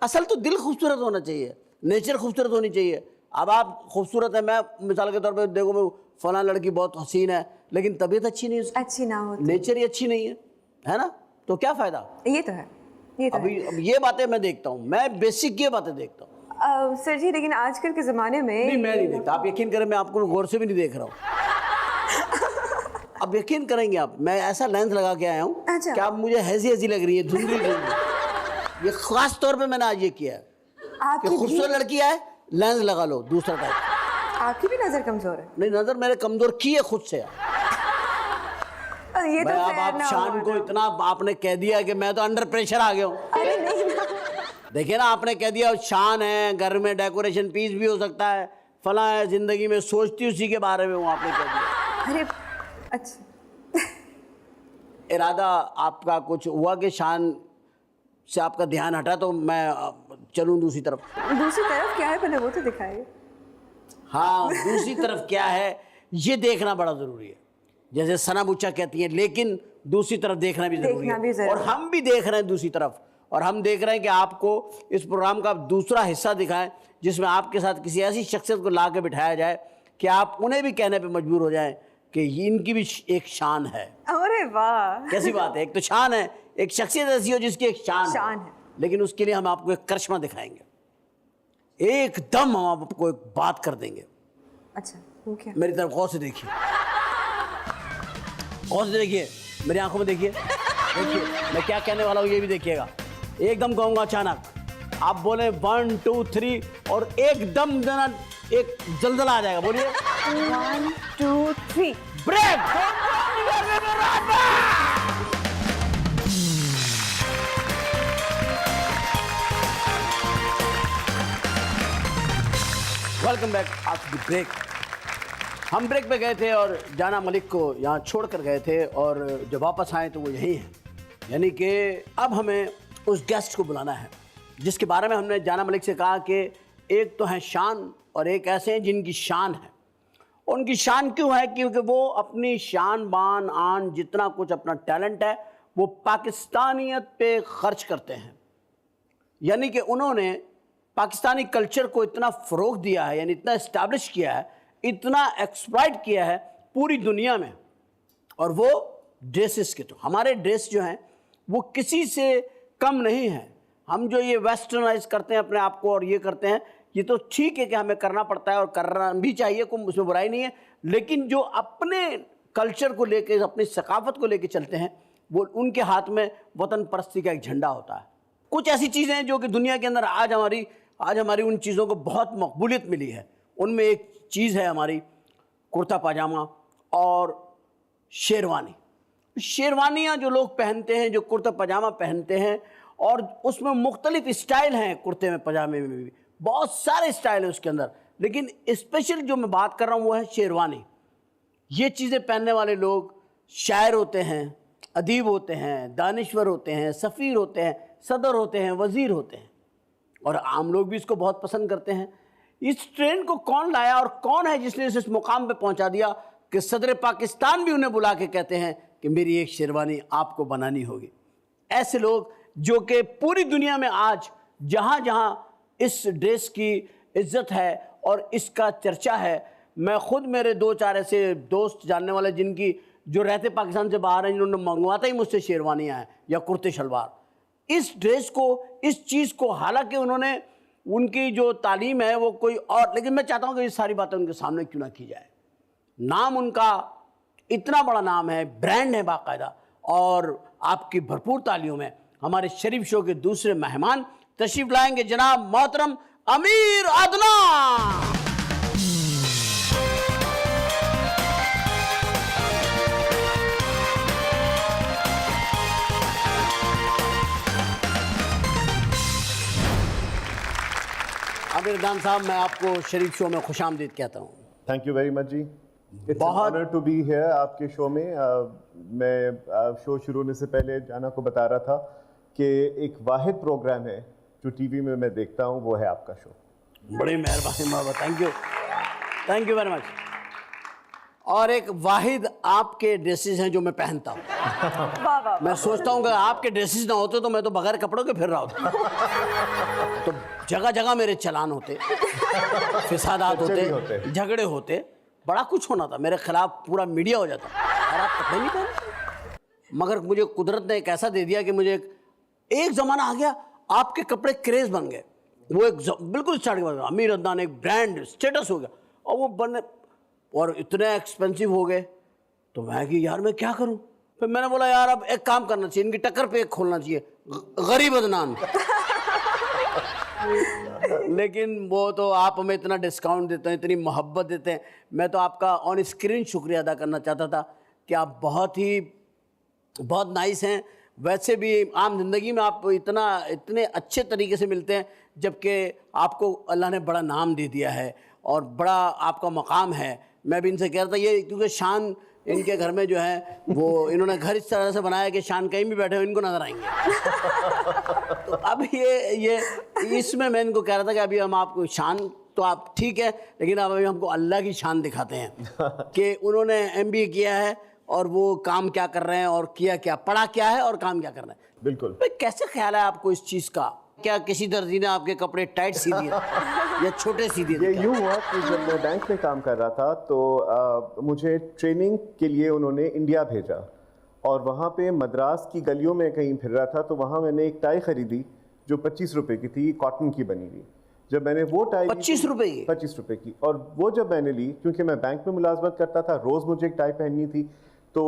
असल तो दिल खूबसूरत होना चाहिए, नेचर खूबसूरत होनी चाहिए। अब आप खूबसूरत है, मैं मिसाल के तौर पे देखो मैं फलां लड़की बहुत हसीन है लेकिन तबीयत अच्छी नहीं है उसकी, अच्छी ना हो, नेचर ही अच्छी नहीं है ना, तो क्या फायदा। ये तो है, ये तो है। अब ये बातें मैं देखता हूँ, मैं बेसिक ये बातें देखता हूँ। सर जी लेकिन आजकल के ज़माने में नहीं मैं नहीं देखता, आप यकीन करें मैं आपको गौर से भी नहीं देख रहा हूँ। अब यकीन करेंगे आप, मैं ऐसा लेंस लगा के आया हूँ अच्छा। कि आप मुझे हैजी हैजी लग रही है, धुंधली धुंधली। ये खास तौर पे मैंने आज ये किया है कि आपकी खूबसूरत लड़की आए लेंस लगा लो दूसरा टाइप। आपकी भी नज़र कमज़ोर है। नहीं नजर मैंने कमजोर की है खुद से। ये तो अब fair आप ना शान हुआ को ना। इतना आपने कह दिया कि मैं तो अंडर प्रेशर आ गया हूँ। अरे नहीं ना। देखिए ना आपने कह दिया शान है, घर में डेकोरेशन पीस भी हो सकता है, फला है, जिंदगी में सोचती उसी के बारे में हूँ, आपने कह दिया। अरे अच्छा, इरादा आपका कुछ हुआ कि शान से आपका ध्यान हटा तो मैं चलूँ दूसरी तरफ। दूसरी तरफ क्या है पहले वो तो दिखाइए। हाँ दूसरी तरफ क्या है ये देखना बड़ा ज़रूरी है। जैसे सना बुच्चा कहती है लेकिन दूसरी तरफ देखना भी ज़रूरी देखना भी है, ज़रूरी और हम भी देख रहे हैं दूसरी तरफ, और हम देख रहे हैं कि आपको इस प्रोग्राम का दूसरा हिस्सा दिखाएं जिसमें आपके साथ किसी ऐसी शख्सियत को ला के बिठाया जाए कि आप उन्हें भी कहने पे मजबूर हो जाएं कि ये इनकी भी एक शान है। अरे वाह, कैसी बात है, एक तो शान है, एक शख्सियत ऐसी हो जिसकी एक शान है। लेकिन उसके लिए हम आपको एक करिश्मा दिखाएंगे, एकदम हम आपको एक बात कर देंगे। अच्छा वो क्या? मेरी तरफ गौर से देखिए, गौर से देखिए, मेरी आंखों में देखिए, देखिए मैं क्या कहने वाला हूँ ये भी देखिएगा। एकदम कहूँगा अचानक, आप बोले 1 2 3 और एकदम जना एक जलजला आ जाएगा। बोलिए 1 2 3 break. Welcome back after the break. हम ब्रेक पे गए थे और जाना मलिक को यहाँ छोड़ कर गए थे, और जब वापस आए तो वो यहीं हैं। यानी कि अब हमें उस गेस्ट को बुलाना है जिसके बारे में हमने जाना मलिक से कहा कि एक तो हैं शान और एक ऐसे हैं जिनकी शान है। उनकी शान क्यों है? क्योंकि वो अपनी शान बान आन जितना कुछ अपना टैलेंट है वो पाकिस्तानियत पे खर्च करते हैं। यानी कि उन्होंने पाकिस्तानी कल्चर को इतना फ़रोग दिया है, यानी इतना इस्टेब्लिश किया है, इतना एक्सप्लॉइट किया है पूरी दुनिया में। और वो ड्रेसेस के, तो हमारे ड्रेस जो हैं वो किसी से कम नहीं हैं। हम जो ये वेस्टर्नाइज करते हैं अपने आप को और ये करते हैं, ये तो ठीक है कि हमें करना पड़ता है और करना भी चाहिए, कोई उसमें बुराई नहीं है, लेकिन जो अपने कल्चर को लेके, अपनी सकाफत को लेके चलते हैं, वो उनके हाथ में वतन परस्ती का एक झंडा होता है। कुछ ऐसी चीज़ें हैं जो कि दुनिया के अंदर आज हमारी उन चीज़ों को बहुत मकबूलियत मिली है। उनमें एक चीज़ है हमारी कुर्ता पाजामा और शेरवानी। शेरवानियाँ जो लोग पहनते हैं, जो कुर्ता पजामा पहनते हैं, और उसमें मुख्तलिफ स्टाइल हैं। कुर्ते में पजामे में भी बहुत सारे स्टाइल हैं उसके अंदर, लेकिन स्पेशल जो मैं बात कर रहा हूँ वो है शेरवानी। ये चीज़ें पहनने वाले लोग शायर होते हैं, अदीब होते हैं, दानिश्वर होते हैं, सफ़ीर होते हैं, सदर होते हैं, वज़ीर होते हैं, और आम लोग भी इसको बहुत पसंद करते हैं। इस ट्रेंड को कौन लाया और कौन है जिसने इस मुकाम पे पहुंचा दिया कि सदर पाकिस्तान भी उन्हें बुला के कहते हैं कि मेरी एक शेरवानी आपको बनानी होगी। ऐसे लोग जो कि पूरी दुनिया में आज जहाँ जहाँ इस ड्रेस की इज्जत है और इसका चर्चा है, मैं खुद मेरे 2-4 ऐसे दोस्त जानने वाले जिनकी जो रहते पाकिस्तान से बाहर हैं, जिन्होंने मंगवाता ही मुझसे शेरवानियाँ हैं या कुर्ते शलवार, इस ड्रेस को, इस चीज़ को, हालांकि उन्होंने, उनकी जो तालीम है वो कोई और, लेकिन मैं चाहता हूँ कि ये सारी बातें उनके सामने क्यों ना की जाए। नाम उनका इतना बड़ा नाम है, ब्रांड है बाकायदा, और आपकी भरपूर तालियों में हमारे शरीफ शो के दूसरे मेहमान तशरीफ लाएंगे जनाब मोहतरम अमीर अदनान। आमिर खान साहब, मैं आपको शरीफ शो में खुशामदीद कहता हूँ। Thank you very much ji. It's बहुत- ऑनर टू बी हियर आपके शो में। मैं शो शुरू होने से पहले जाना को बता रहा था कि एक वाहिद प्रोग्राम है जो टीवी में मैं देखता हूँ, वो है आपका शो। बड़ी मेहरबानी बाबा, थैंक यू वेरी मच। और एक वाहिद आपके ड्रेसेस हैं जो मैं पहनता हूँ। वाह वाह मैं सोचता हूँ कि आपके ड्रेसेस ना होते तो मैं तो बगैर कपड़ों के फिर रहा होता। तो जगह जगह मेरे चलान होते, फिसादात चर्चे भी होते, होते। झगड़े होते, बड़ा कुछ होना था, मेरे खिलाफ पूरा मीडिया हो जाता और आप कपड़े नहीं पहनते। मगर मुझे कुदरत ने एक ऐसा दे दिया कि मुझे एक ज़माना आ गया, आपके कपड़े क्रेज़ बन गए। वो बिल्कुल स्टार्ट बन गया, आमिर अदनान एक ब्रांड स्टेटस हो गया और वो बने और इतने एक्सपेंसिव हो गए। तो मैं कि यार मैं क्या करूं? फिर मैंने बोला यार अब एक काम करना चाहिए, इनकी टक्कर पे एक खोलना चाहिए, गरीब अदनान। लेकिन वो तो आप हमें इतना डिस्काउंट देते हैं, इतनी मोहब्बत देते हैं। मैं तो आपका ऑन स्क्रीन शुक्रिया अदा करना चाहता था कि आप बहुत नाइस हैं। वैसे भी आम ज़िंदगी में आप इतने अच्छे तरीके से मिलते हैं, जबकि आपको अल्लाह ने बड़ा नाम दे दिया है और बड़ा आपका मकाम है। मैं भी इनसे कह रहा था ये, क्योंकि शान इनके घर में जो है वो इन्होंने घर इस तरह से बनाया कि शान कहीं भी बैठे हो इनको नजर आएंगे। तो अब ये इसमें मैं इनको कह रहा था कि अभी हम आपको शान तो आप ठीक है, लेकिन अब अभी हमको अल्लाह की शान दिखाते हैं कि उन्होंने MBA किया है और वो काम क्या कर रहे हैं और किया क्या, पढ़ा क्या है और काम क्या कर रहे हैं। बिल्कुल। भाई कैसे ख्याल है आपको इस चीज़ का? क्या किसी दर्जी ने आपके कपड़े टाइट सी दिए या छोटे सी दिए? ये यूँ हुआ कि जब मैं बैंक में काम कर रहा था तो मुझे ट्रेनिंग के लिए उन्होंने इंडिया भेजा और वहाँ पे मद्रास की गलियों में कहीं फिर रहा था, तो वहाँ मैंने एक टाई खरीदी जो 25 रुपए की थी, कॉटन की बनी हुई। जब मैंने वो टाई 25 रुपए की? 25 रुपए की। और वो जब मैंने ली, क्योंकि मैं बैंक में मुलाजमत करता था, रोज़ मुझे एक टाई पहननी थी, तो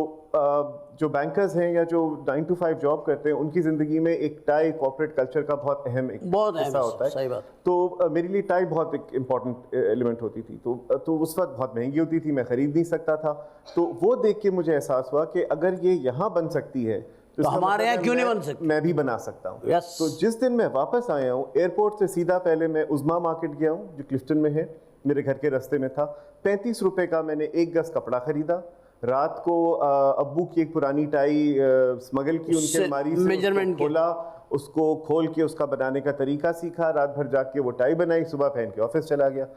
जो बैंकर्स हैं या जो 9 to 5 जॉब करते हैं उनकी ज़िंदगी में एक टाई कॉर्पोरेट कल्चर का बहुत अहम हिस्सा होता है। सही बात। तो मेरे लिए टाई बहुत एक इम्पॉर्टेंट एलिमेंट होती थी। तो उस वक्त बहुत महंगी होती थी, मैं ख़रीद नहीं सकता था। तो वो देख के मुझे एहसास हुआ कि अगर ये यहाँ बन सकती है तो हमारे यहाँ क्यों नहीं बन सकती? मैं भी बना सकता हूँ। Yes. तो जिस दिन मैं वापस आया हूँ एयरपोर्ट से सीधा पहले मैं उज़्मा मार्केट गया हूँ जो क्लिफ्टन में है, मेरे घर के रास्ते में था। 35 रुपए का मैंने 1 गज कपड़ा खरीदा। रात को अब्बू की एक पुरानी टाई स्मगल की उनके अलमारी से, मेजरमेंट खोला, उसको खोल के उसका बनाने का तरीका सीखा, रात भर जाके वो टाई बनाई, सुबह पहन के ऑफिस चला गया।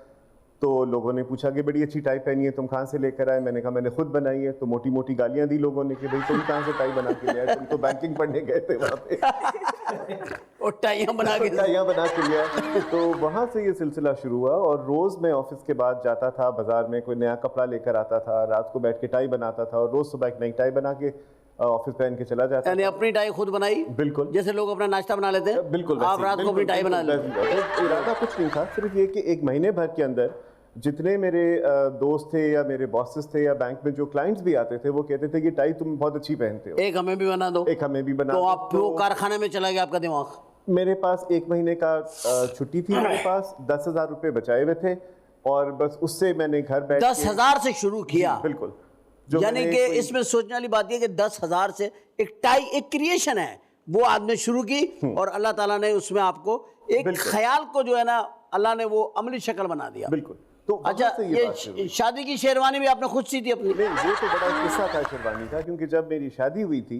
तो लोगों ने पूछा कि बड़ी अच्छी टाई पहनी है, तुम कहाँ से लेकर आए? मैंने कहा मैंने खुद बनाई है। तो मोटी मोटी गालियाँ दी लोगों ने कि भाई तुम कहाँ से टाई बना के ले आए, तुम तो बैंकिंग पढ़ने गए थे वहाँ पे। और टाइयाँ बना के टाइयाँ बना के लिया। तो वहाँ से ये सिलसिला शुरू हुआ और रोज़ मैं ऑफिस के बाद जाता था बाजार में, कोई नया कपड़ा लेकर आता था, रात को बैठ के टाई बनाता था और रोज़ सुबह एक नई टाई बना के ऑफिस पहन के चला जाता। यानी अपनी टाई खुद बनाई? बिल्कुल। जैसे लोग अपना नाश्ता बना लेते हैं, बिल्कुल आप रात को अपनी टाई बना लेते। इरादा कुछ नहीं था, सिर्फ ये कि एक महीने भर के अंदर जितने मेरे दोस्त थे या मेरे बॉसेस थे या बैंक में जो क्लाइंट्स भी आते थे वो कहते थे कि टाई तुम बहुत अच्छी पहनते हो, एक हमें भी बना दो। एक हमें भी बना तो दो। आप वो कारखाने में चला गया आपका दिमाग? मेरे पास 1 महीने का छुट्टी थी, मेरे पास 10,000 रुपये बचाए हुए थे और बस उससे मैंने घर बैठ 10,000 से शुरू किया? बिल्कुल। यानी कि इसमें सोचने वाली बात यह कि 10,000 से एक टाई, एक क्रिएशन है, वो आपने शुरू की और अल्लाह ताला ने उसमें आपको एक ख्याल को जो है ना, अल्लाह ने वो अमली शक्ल बना दिया। बिल्कुल। तो अच्छा, ये शादी की शेरवानी भी आपने खुद सी थी अपनी? नहीं, वो तो बड़ा किस्सा था शेरवानी का, क्योंकि जब मेरी शादी हुई थी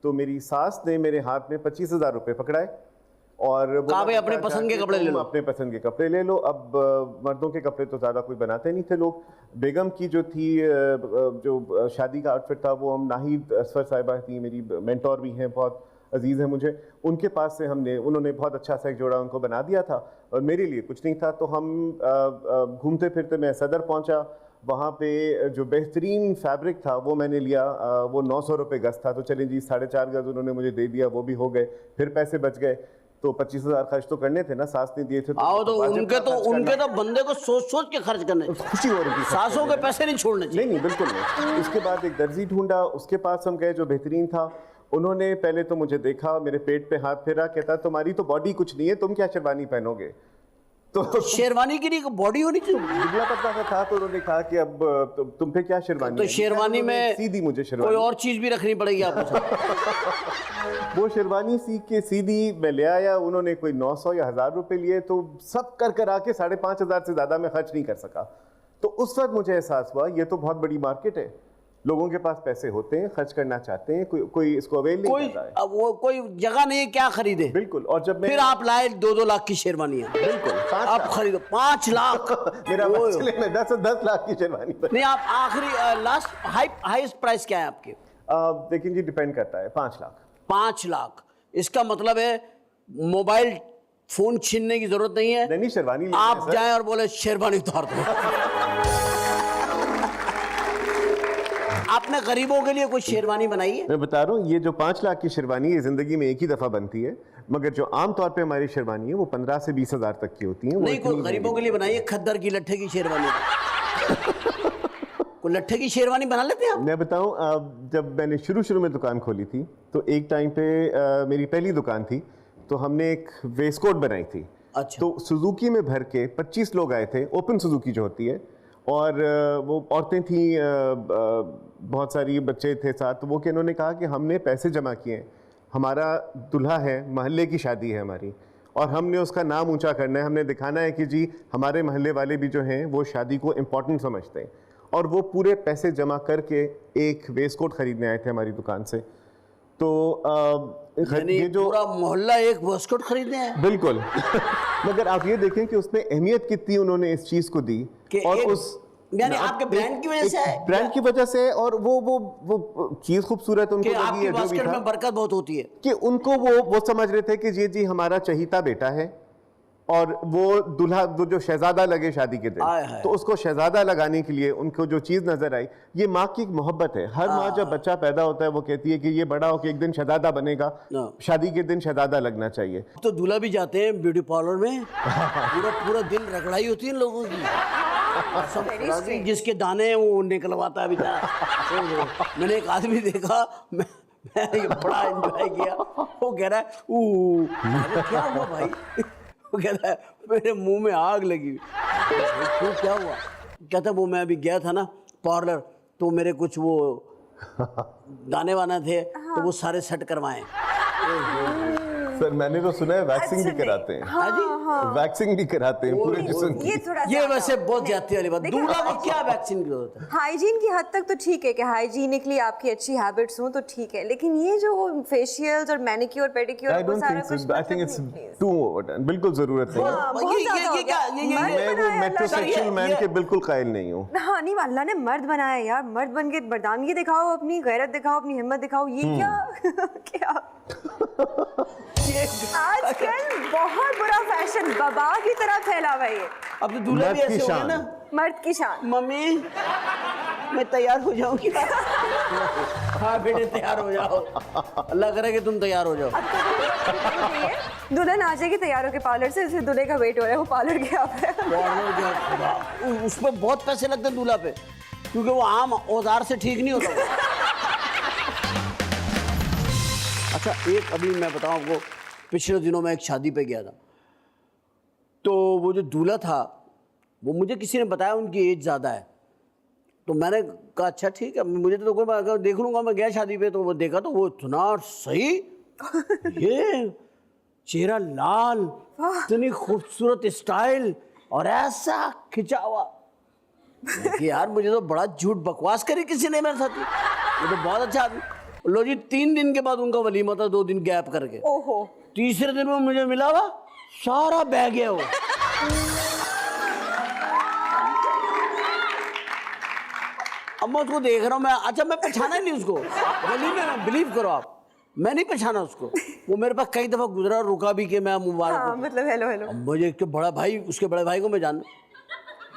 तो मेरी सास ने मेरे हाथ में 25,000 रुपये पकड़ाए और कहा भाई अपने पसंद के कपड़े ले लो। अपने पसंद के कपड़े ले लो। अब मर्दों के कपड़े तो ज़्यादा कोई बनाते नहीं थे लोग। बेगम की जो थी जो शादी का आउटफिट था वो हम नाहिद असफर साहिबा थी, मेरी मेंटोर भी हैं, बहुत अजीज़ है मुझे, उनके पास से उन्होंने बहुत अच्छा सा एक जोड़ा उनको बना दिया था और मेरे लिए कुछ नहीं था। तो हम घूमते फिरते मैं सदर पहुंचा, वहाँ पे जो बेहतरीन फैब्रिक था वो मैंने लिया, वो 900 रुपये गज था। तो चलें जी 4.5 गज उन्होंने मुझे दे दिया, वो भी हो गए, फिर पैसे बच गए। तो 25,000 खर्च तो करने थे ना, सास ने दिए थे। आओ तो उनके तो बंदे को सोच सोच के खर्च करने, खुशी हो रही थी। सासों के पैसे नहीं छोड़ने चाहिए। नहीं बिल्कुल नहीं। उसके बाद एक दर्जी ढूंढा, उसके पास हम गए जो बेहतरीन था। उन्होंने पहले तो मुझे देखा, मेरे पेट पे हाथ फेरा, कहता तुम्हारी तो बॉडी कुछ नहीं है, तुम क्या शेरवानी पहनोगे? तो शेरवानी के लिए बॉडी होनी चाहिए। दुबला पतला सा था, तो उन्होंने कहा कि अब तुम पे क्या शेरवानी तो है? शेरवानी में सीधी मुझे कोई शेरवानी, और चीज भी रखनी पड़ेगी आपको। वो शेरवानी सीधी मैं ले आया। उन्होंने कोई 900 या 1000 रुपए लिए, तो सब कर आके 5,500 से ज्यादा मैं खर्च नहीं कर सका। तो उस वक्त मुझे एहसास हुआ ये तो बहुत बड़ी मार्केट है, लोगों के पास पैसे होते हैं, खर्च करना चाहते हैं, कोई इसको अवेल नहीं कर रहा है। अब वो कोई जगह नहीं है, क्या खरीदे? बिल्कुल। और जब फिर आप लाए 2-2 लाख की शेरवानी। बिल्कुल, 5 आप लाख। खरीदो 5 लाख। मेरा बच्चे में 10 लाख की शेरवानी पर। नहीं, आप आखिरी लास्ट हाईएस्ट प्राइस क्या है आपके? लेकिन जी डिपेंड करता है। 5 लाख। 5 लाख। इसका मतलब है मोबाइल फोन छीनने की जरूरत नहीं है। नहीं, शेरवानी लेनी है, आप सर। जाएं और बोले शेरवानी उतार दो। आपने गरीबों के लिए कोई शेरवानी बनाई है? मैं बता रहा हूँ, ये जो 5 लाख की शेरवानी है जिंदगी में एक ही दफा बनती है, मगर जो आम तौर पे हमारी शेरवानी है वो 15 से 20 हजार तक की होती है। नहीं, कोई गरीबों के लिए बनाई है, खद्दर की लट्ठे की शेरवानी। कोई लट्ठे की शेरवानी बना लेते हैं आप? मैं बताऊं, जब मैंने शुरू में दुकान खोली थी तो एक टाइम पे मेरी पहली दुकान थी, तो हमने एक वेस्टकोट बनाई थी। अच्छा। तो सुजुकी में भर के 25 लोग आए थे, ओपन सुजुकी जो होती है, और वो औरतें थी, बहुत सारी बच्चे थे साथ। तो वो कि उन्होंने कहा कि हमने पैसे जमा किए, हमारा दूल्हा है, महल्ले की शादी है हमारी, और हमने उसका नाम ऊंचा करना है, हमने दिखाना है कि जी हमारे महल्ले वाले भी जो हैं वो शादी को इम्पोर्टेंट समझते हैं। और वो पूरे पैसे जमा करके एक वेस्टकोट खरीदने आए थे हमारी दुकान से। तो ये जो पूरा मोहल्ला एक वेस्टकोट खरीदने हैं। बिल्कुल। मगर आप ये देखें कि उसमें अहमियत कितनी उन्होंने इस चीज को दी, कि और एक- उस यानी आपके ब्रांड की वजह से है? ब्रांड की वजह से, और वो चीज खूबसूरत उनको कि लगी आपकी है, जो भी बास्केट था, में बरकत बहुत होती है। कि उनको वो समझ रहे थे कि जी हमारा चहीता बेटा है, और वो दूल्हा वो जो शहजादा लगे शादी के आय दिन, हाय। तो उसको शहजादा लगाने के लिए उनको जो चीज नजर आई, ये माँ की एक मोहब्बत है। हर माँ जब बच्चा पैदा होता है वो कहती है कि ये बड़ा होकर एक दिन शहजादा बनेगा, शादी के दिन शहजादा लगना चाहिए। तो दूल्हा भी जाते हैं ब्यूटी पार्लर में, पूरा दिन रगड़ाई होती है इन लोगों की। सब जिसके दाने हैं वो निकलवाता है बेचारा। मैंने एक आदमी देखा, मैं ये बड़ा एंजॉय किया। वो कह रहा है क्या हुआ भाई? वो कहता है मेरे मुंह में आग लगी। तो क्या हुआ? कहता वो मैं अभी गया था ना पार्लर, तो मेरे कुछ वो दाने वाने थे, तो वो सारे सेट करवाए। सर मैंने तो सुना है वैक्सिंग भी कराते हैं। हाँ जी, वैक्सिंग भी कराते हैं पूरे जिस्म की। ये थोड़ा ये सा वैसे नहीं, बहुत ज्यादती वाली बात। देखिए, दूल्हा को क्या वैक्सीन की जरूरत है? हाइजीन की हद तक तो ठीक है कि हाइजीनिकली आपकी अच्छी हैबिट्स हों तो ठीक है, लेकिन ये जो फेशियल्स और मैनिक्योर पेडिक्योर आई वो डोंट सारा थिंक कुछ सो, आई थिंक इट्स मतलब नहीं, please। To overdone. बिल्कुल जरूरत नहीं है। हाँ, बहुत ये- ज़्यादा ये- हो ये गया। क्या- ये- मर्द मैं वो बनाया अल्लाह ने। मेट्रोसेक्सुअल मैन ये- के बिल्कुल कायल नहीं हूँ। हाँ नहीं, अल्लाह ने मर्द बनाया यार, मर्द बन के मर्दानगी दिखाओ, अपनी गैरत दिखाओ, अपनी हिम्मत दिखाओ। ये क्या क्या आजकल बहुत बुरा फैशन बबा की तरह फैला हुआ है ये। अब तो दूल्हा भी मर्द की ऐसे हो गया शान। ना, मर्द की शान। मम्मी मैं तैयार हो जाऊंगी। हाँ बेटे तैयार हो जाओ, अल्लाह करे कि तुम तैयार हो जाओ। अब तो दुल्हन आ जाएगी तैयार होके पार्लर से, इसलिए दूल्हे का वेट हो रहा है, वो पार्लर गया है। पार्लर गया, खुदा, उसमें बहुत पैसे लगते हैं दूल्हा पे, क्योंकि वो आम औजार से ठीक नहीं होता। अच्छा एक अभी मैं बताऊं आपको, पिछले दिनों मैं एक शादी पे गया था, तो वो जो दूल्हा था वो मुझे किसी ने बताया उनकी एज ज़्यादा है। तो मैंने कहा अच्छा ठीक है, मुझे तो कोई बात, देख लूँगा। मैं गया शादी पे तो वो देखा तो वो इतना सही, ये चेहरा लाल, इतनी खूबसूरत स्टाइल और ऐसा खिंचा हुआ कि यार मुझे तो बड़ा झूठ बकवास करी किसी ने मेरे साथ। ये तो बहुत अच्छा आदमी। लो जी 3 दिन के बाद उनका वलीमा था, 2 दिन गैप करके। ओहो, तीसरे दिन में मुझे मिला हुआ सारा बह गया वो। अब मैं उसको देख रहा हूँ, मैं अच्छा मैं पहचाना ही नहीं उसको, बिलीव करो आप, मैं नहीं पहचाना उसको। वो मेरे पास कई दफा गुजरा, रुका भी कि मैं मुबारक हाँ, हूँ। मतलब हेलो हेलो। अब मुझे एक बड़ा भाई, उसके बड़े भाई को मैं जान,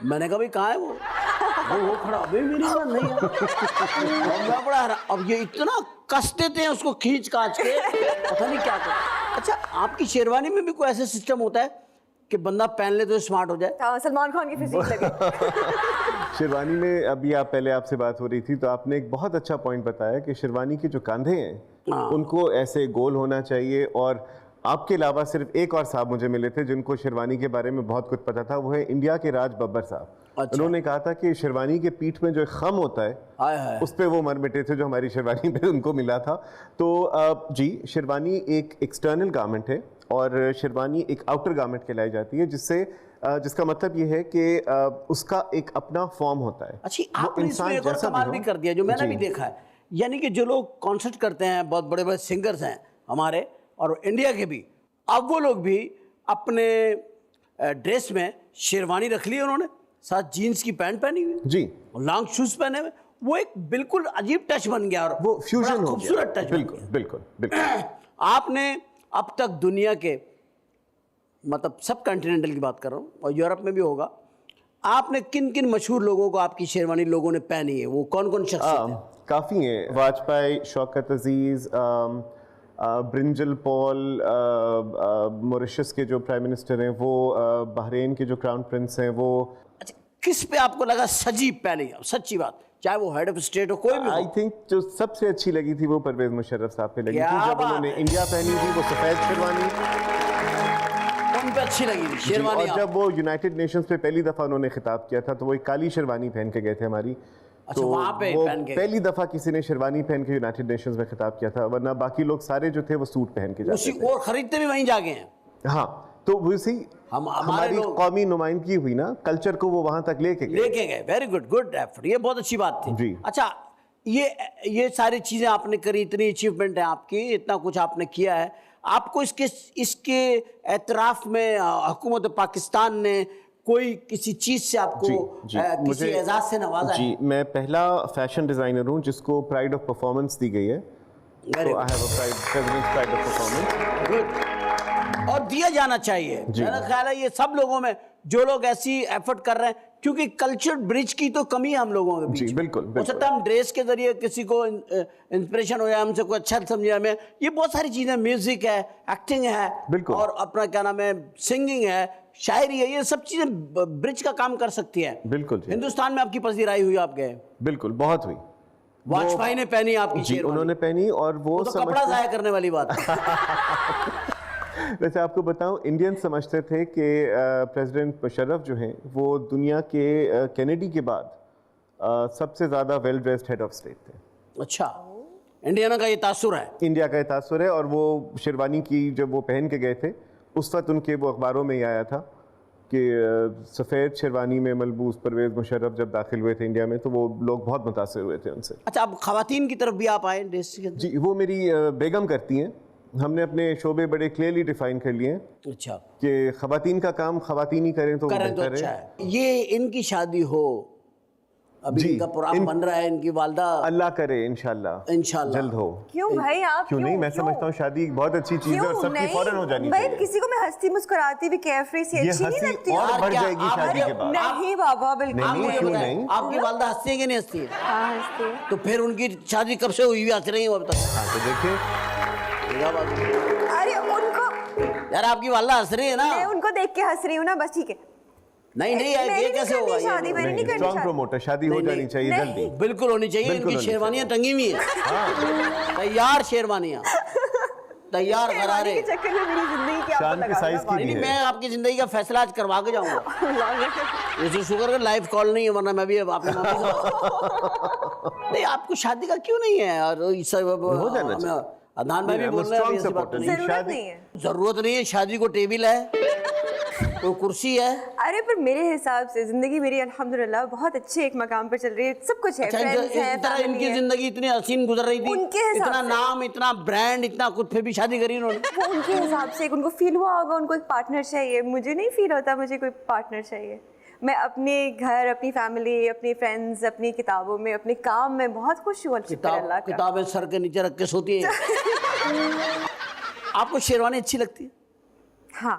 मैंने कहा भाई कहाँ है वो खड़ा, अभी मेरी बात नहीं है। अब मैं बड़ा हैरान, अब ये इतना कस देते हैं उसको खींच कांच के, पता नहीं क्या कर। अच्छा आपकी शेरवानी में भी कोई ऐसा सिस्टम होता है कि बंदा पहन ले तो स्मार्ट हो जाए? हाँ, सलमान खान की फिजिक लगे। शेरवानी में अभी पहले आपसे बात हो रही थी तो आपने एक बहुत अच्छा पॉइंट बताया कि शेरवानी के जो कंधे हैं हाँ। उनको ऐसे गोल होना चाहिए, और आपके अलावा सिर्फ एक और साहब मुझे मिले थे जिनको शेरवानी के बारे में बहुत कुछ पता था, वो है इंडिया के राज बब्बर साहब। अच्छा। उन्होंने कहा था कि शेरवानी के पीठ में जो एक खम होता है, हाय हाय। उस पे वो मर मिटे थे जो हमारी शेरवानी पे उनको मिला था। तो जी, शेरवानी एक एक्सटर्नल गारमेंट है और शेरवानी एक आउटर गारमेंट कहलाई जाती है, जिसका मतलब ये है कि उसका एक अपना फॉर्म होता है। अच्छी वो आपने इसमें एक और जैसा कमाल भी हो। कर दिया जो मैंने जी। भी देखा है, यानी कि जो लोग कॉन्सर्ट करते हैं, बहुत बड़े बड़े सिंगर्स हैं हमारे और इंडिया के भी, अब वो लोग भी अपने ड्रेस में शेरवानी रख ली उन्होंने, साथ जीन्स की पैंट पहनी हुई जी, और लॉन्ग शूज पहने हुए, वो एक बिल्कुल अजीब टच बन गया और वो फ्यूजन बड़ा हो खूबसूरत गया। टच बन बिल्कुल गया। बिल्कुल बिल्कुल। आपने अब तक दुनिया के, मतलब सब कॉन्टिनेंटल की बात कर रहा हूँ और यूरोप में भी होगा, आपने किन किन मशहूर लोगों को आपकी शेरवानी लोगों ने पहनी है, वो कौन कौन शख्सियत है? काफ़ी हैं, वाजपेयी, शौकत अजीज़, ब्रिंजल पॉल, मॉरिशस के जो प्राइम मिनिस्टर हैं वो, बहरीन के जो क्राउन प्रिंस हैं वो। अच्छा, किस पे आपको लगा सजी पहनी, सच्ची बात, चाहे वो हेड ऑफ स्टेट हो, कोई भी आई हो? थिंक जो सबसे अच्छी लगी थी वो परवेज मुशर्रफ साहब पे लगी क्या थी, जब बात उन्होंने है। इंडिया पहनी थी वो सफ़ेद शेरवानी। उन पे अच्छी लगी थी जी, शेरवानी और आप? जब वो यूनाइटेड नेशंस पे पहली दफ़ा उन्होंने खिताब किया था तो वो एक काली शेरवानी पहन के गए थे हमारी। अच्छा, तो वहाँ पे वो पहन के? पहली दफ़ा किसी ने शेरवानी पहन के यूनाइटेड नेशंस में खिताब किया था, वरना बाकी लोग सारे जो थे वो सूट पहन के जाते उसी थे। और खरीदते भी वहीं जाके हैं। हाँ, तो वैसे हमारे हमारी लोग कौमी नुमाइंदगी हुई ना, कल्चर को वो वहां तक लेके गए। लेके गए, वेरी गुड, गुड एफर्ट, ये बहुत अच्छी बात थी। जी। अच्छा, ये सारी चीजें आपने करी, इतनी अचीवमेंट है आपकी, इतना कुछ आपने किया है, आपको इसके एतराफ में हुकूमत पाकिस्तान ने कोई किसी चीज से आपको किसी एजाज से नवाजा है? जी, मैं पहला फैशन डिजाइनर हूँ जिसको प्राइड ऑफ परफॉर्मेंस दी गई है। Very तो I have a president's pride of performance. Good, और दिया जाना चाहिए। जी। मेरा ख्याल है ये सब लोगों में जो लोग ऐसी एफर्ट कर रहे हैं, क्योंकि कल्चर ब्रिज की तो कमी है हम लोगों के बीच जी, में। बिल्कुल, हो बिल्कुल। सकता है हम ड्रेस के जरिए किसी को इंस्पिरेशन हो जाए, हमसे कोई अच्छा समझे हमें, ये बहुत सारी चीजें, म्यूजिक है, एक्टिंग है, बिल्कुल। और अपना क्या नाम है, सिंगिंग है, शायरी है, ये सब चीजें ब्रिज का काम कर सकती है। बिल्कुल जी। हिंदुस्तान में आपकी पसीराई हुई, आप गए, बिल्कुल, बहुत हुई। वाजपेयी ने पहनी आपकी जी, शेरवानी। उन्होंने पहनी और वो तो कपड़ा जाया करने वाली बात है। वैसे आपको बताऊं, इंडियन समझते थे कि प्रेसिडेंट मुशर्रफ जो हैं वो दुनिया के कैनेडी के बाद सबसे ज़्यादा well dressed head of state थे। अच्छा, इंडियना का ये तासुर है। इंडिया का ये तासुर है, और वो शेरवानी की जब वो पहन के गए थे उस वक्त उनके वो अखबारों में ही आया था कि सफ़ेद शेरवानी में मलबूस परवेज़ मुशर्रफ जब दाखिल हुए थे इंडिया में, तो वो लोग बहुत मुतासिर हुए थे उनसे। अच्छा, अब खवातीन की तरफ भी आप आए ड्रेस के? जी, वो मेरी बेगम करती हैं। हमने अपने शोबे बड़े क्लियरली डिफाइन कर लिए हैं अच्छा, कि खवातीन का काम खवातीन ही करें तो वो करें तो बेहतर अच्छा है। है। ये इनकी शादी हो, अभी जी, इनका प्रोग्राम बन रहा है, इनकी वालदा, अल्लाह करे इंशाल्लाह इंशाल्लाह जल्द हो। क्यों भाई आप क्यों नहीं, मैं समझता हूँ शादी एक बहुत अच्छी चीज है और सबकी फौरन हो जानी भाई चाहिए। किसी को मैं हंसती मुस्कुराती भी केयरफ्री सी ये अच्छी नहीं हंसी लगती और हूँ? बढ़ क्या जाएगी आप- शादी के बाद। नहीं बाबा बिल्कुल नहीं, आप मुझे क्यों बताएं, नहीं? आपकी वालदा हंसती है कि नहीं हंसती है? हाँ हंसती है। तो फिर उनकी शादी कब से हुई हुई हंस रही है अब तक? हाँ, तो देखिए, क्या बात है? अरे उनको, यार आपकी वालदा हंस रही है ना? मैं उनको देख के हंस रही हूँ ना, बस ठीक है। नहीं नहीं, मैंने ये नहीं कैसे करनी होगा? शादी, मैंने नहीं करनी स्ट्रॉन्ग शादी। प्रमोटर, शादी हो नहीं, जानी नहीं, चाहिए नहीं। जल्दी। बिल्कुल होनी चाहिए। बिल्कुल इनकी होनी शेरवानियां टंगी हुई हैं, तैयार शेरवानियां, तैयार शेरवानी करारे। के चक्कर में मेरी जिंदगी की शान के साइज की नहीं भी नहीं, है। मैं आपकी जिंदगी का फैसला आज करवा के जाऊंगा। इसे शुक्र कर लाइव कॉल नहीं है, वरना मैं भी अब आपके मम्मी से नहीं, आपको शादी का क्यों नहीं है? और इस सब हो जाना चाहिए। अदनान भाई भी बोल रहे हैं अभी ऐसी बात नहीं। जरूरत नहीं है। जरूरत नहीं है, शादी को टेबल है, कोई कुर्सी है। अरे पर मेरे हिसाब से जिंदगी मेरी अल्हम्दुलिल्लाह बहुत अच्छे एक मकाम पर चल रही है, सब कुछ है, अच्छा, फ्रेंड्स हैं, इस तरह family इनकी है। जिंदगी इतनी हसीन गुजर रही थी, उनके हिसाब इतना से। नाम, इतना ब्रांड, इतना कुछ, फिर भी शादी करी उन्होंने। वो उनके हिसाब से उनको फील हुआ होगा उनको एक पार्टनर चाहिए। मुझे नहीं फील होता मुझे कोई पार्टनर चाहिए। मैं अपने घर, अपनी फैमिली, अपनी फ्रेंड्स, अपनी किताबों में, अपने काम में बहुत खुश हूँ। शुक्र अल्लाह का। किताबें सर के नीचे रख के सोती है। आपको शेरवानी अच्छी लगती है? हाँ,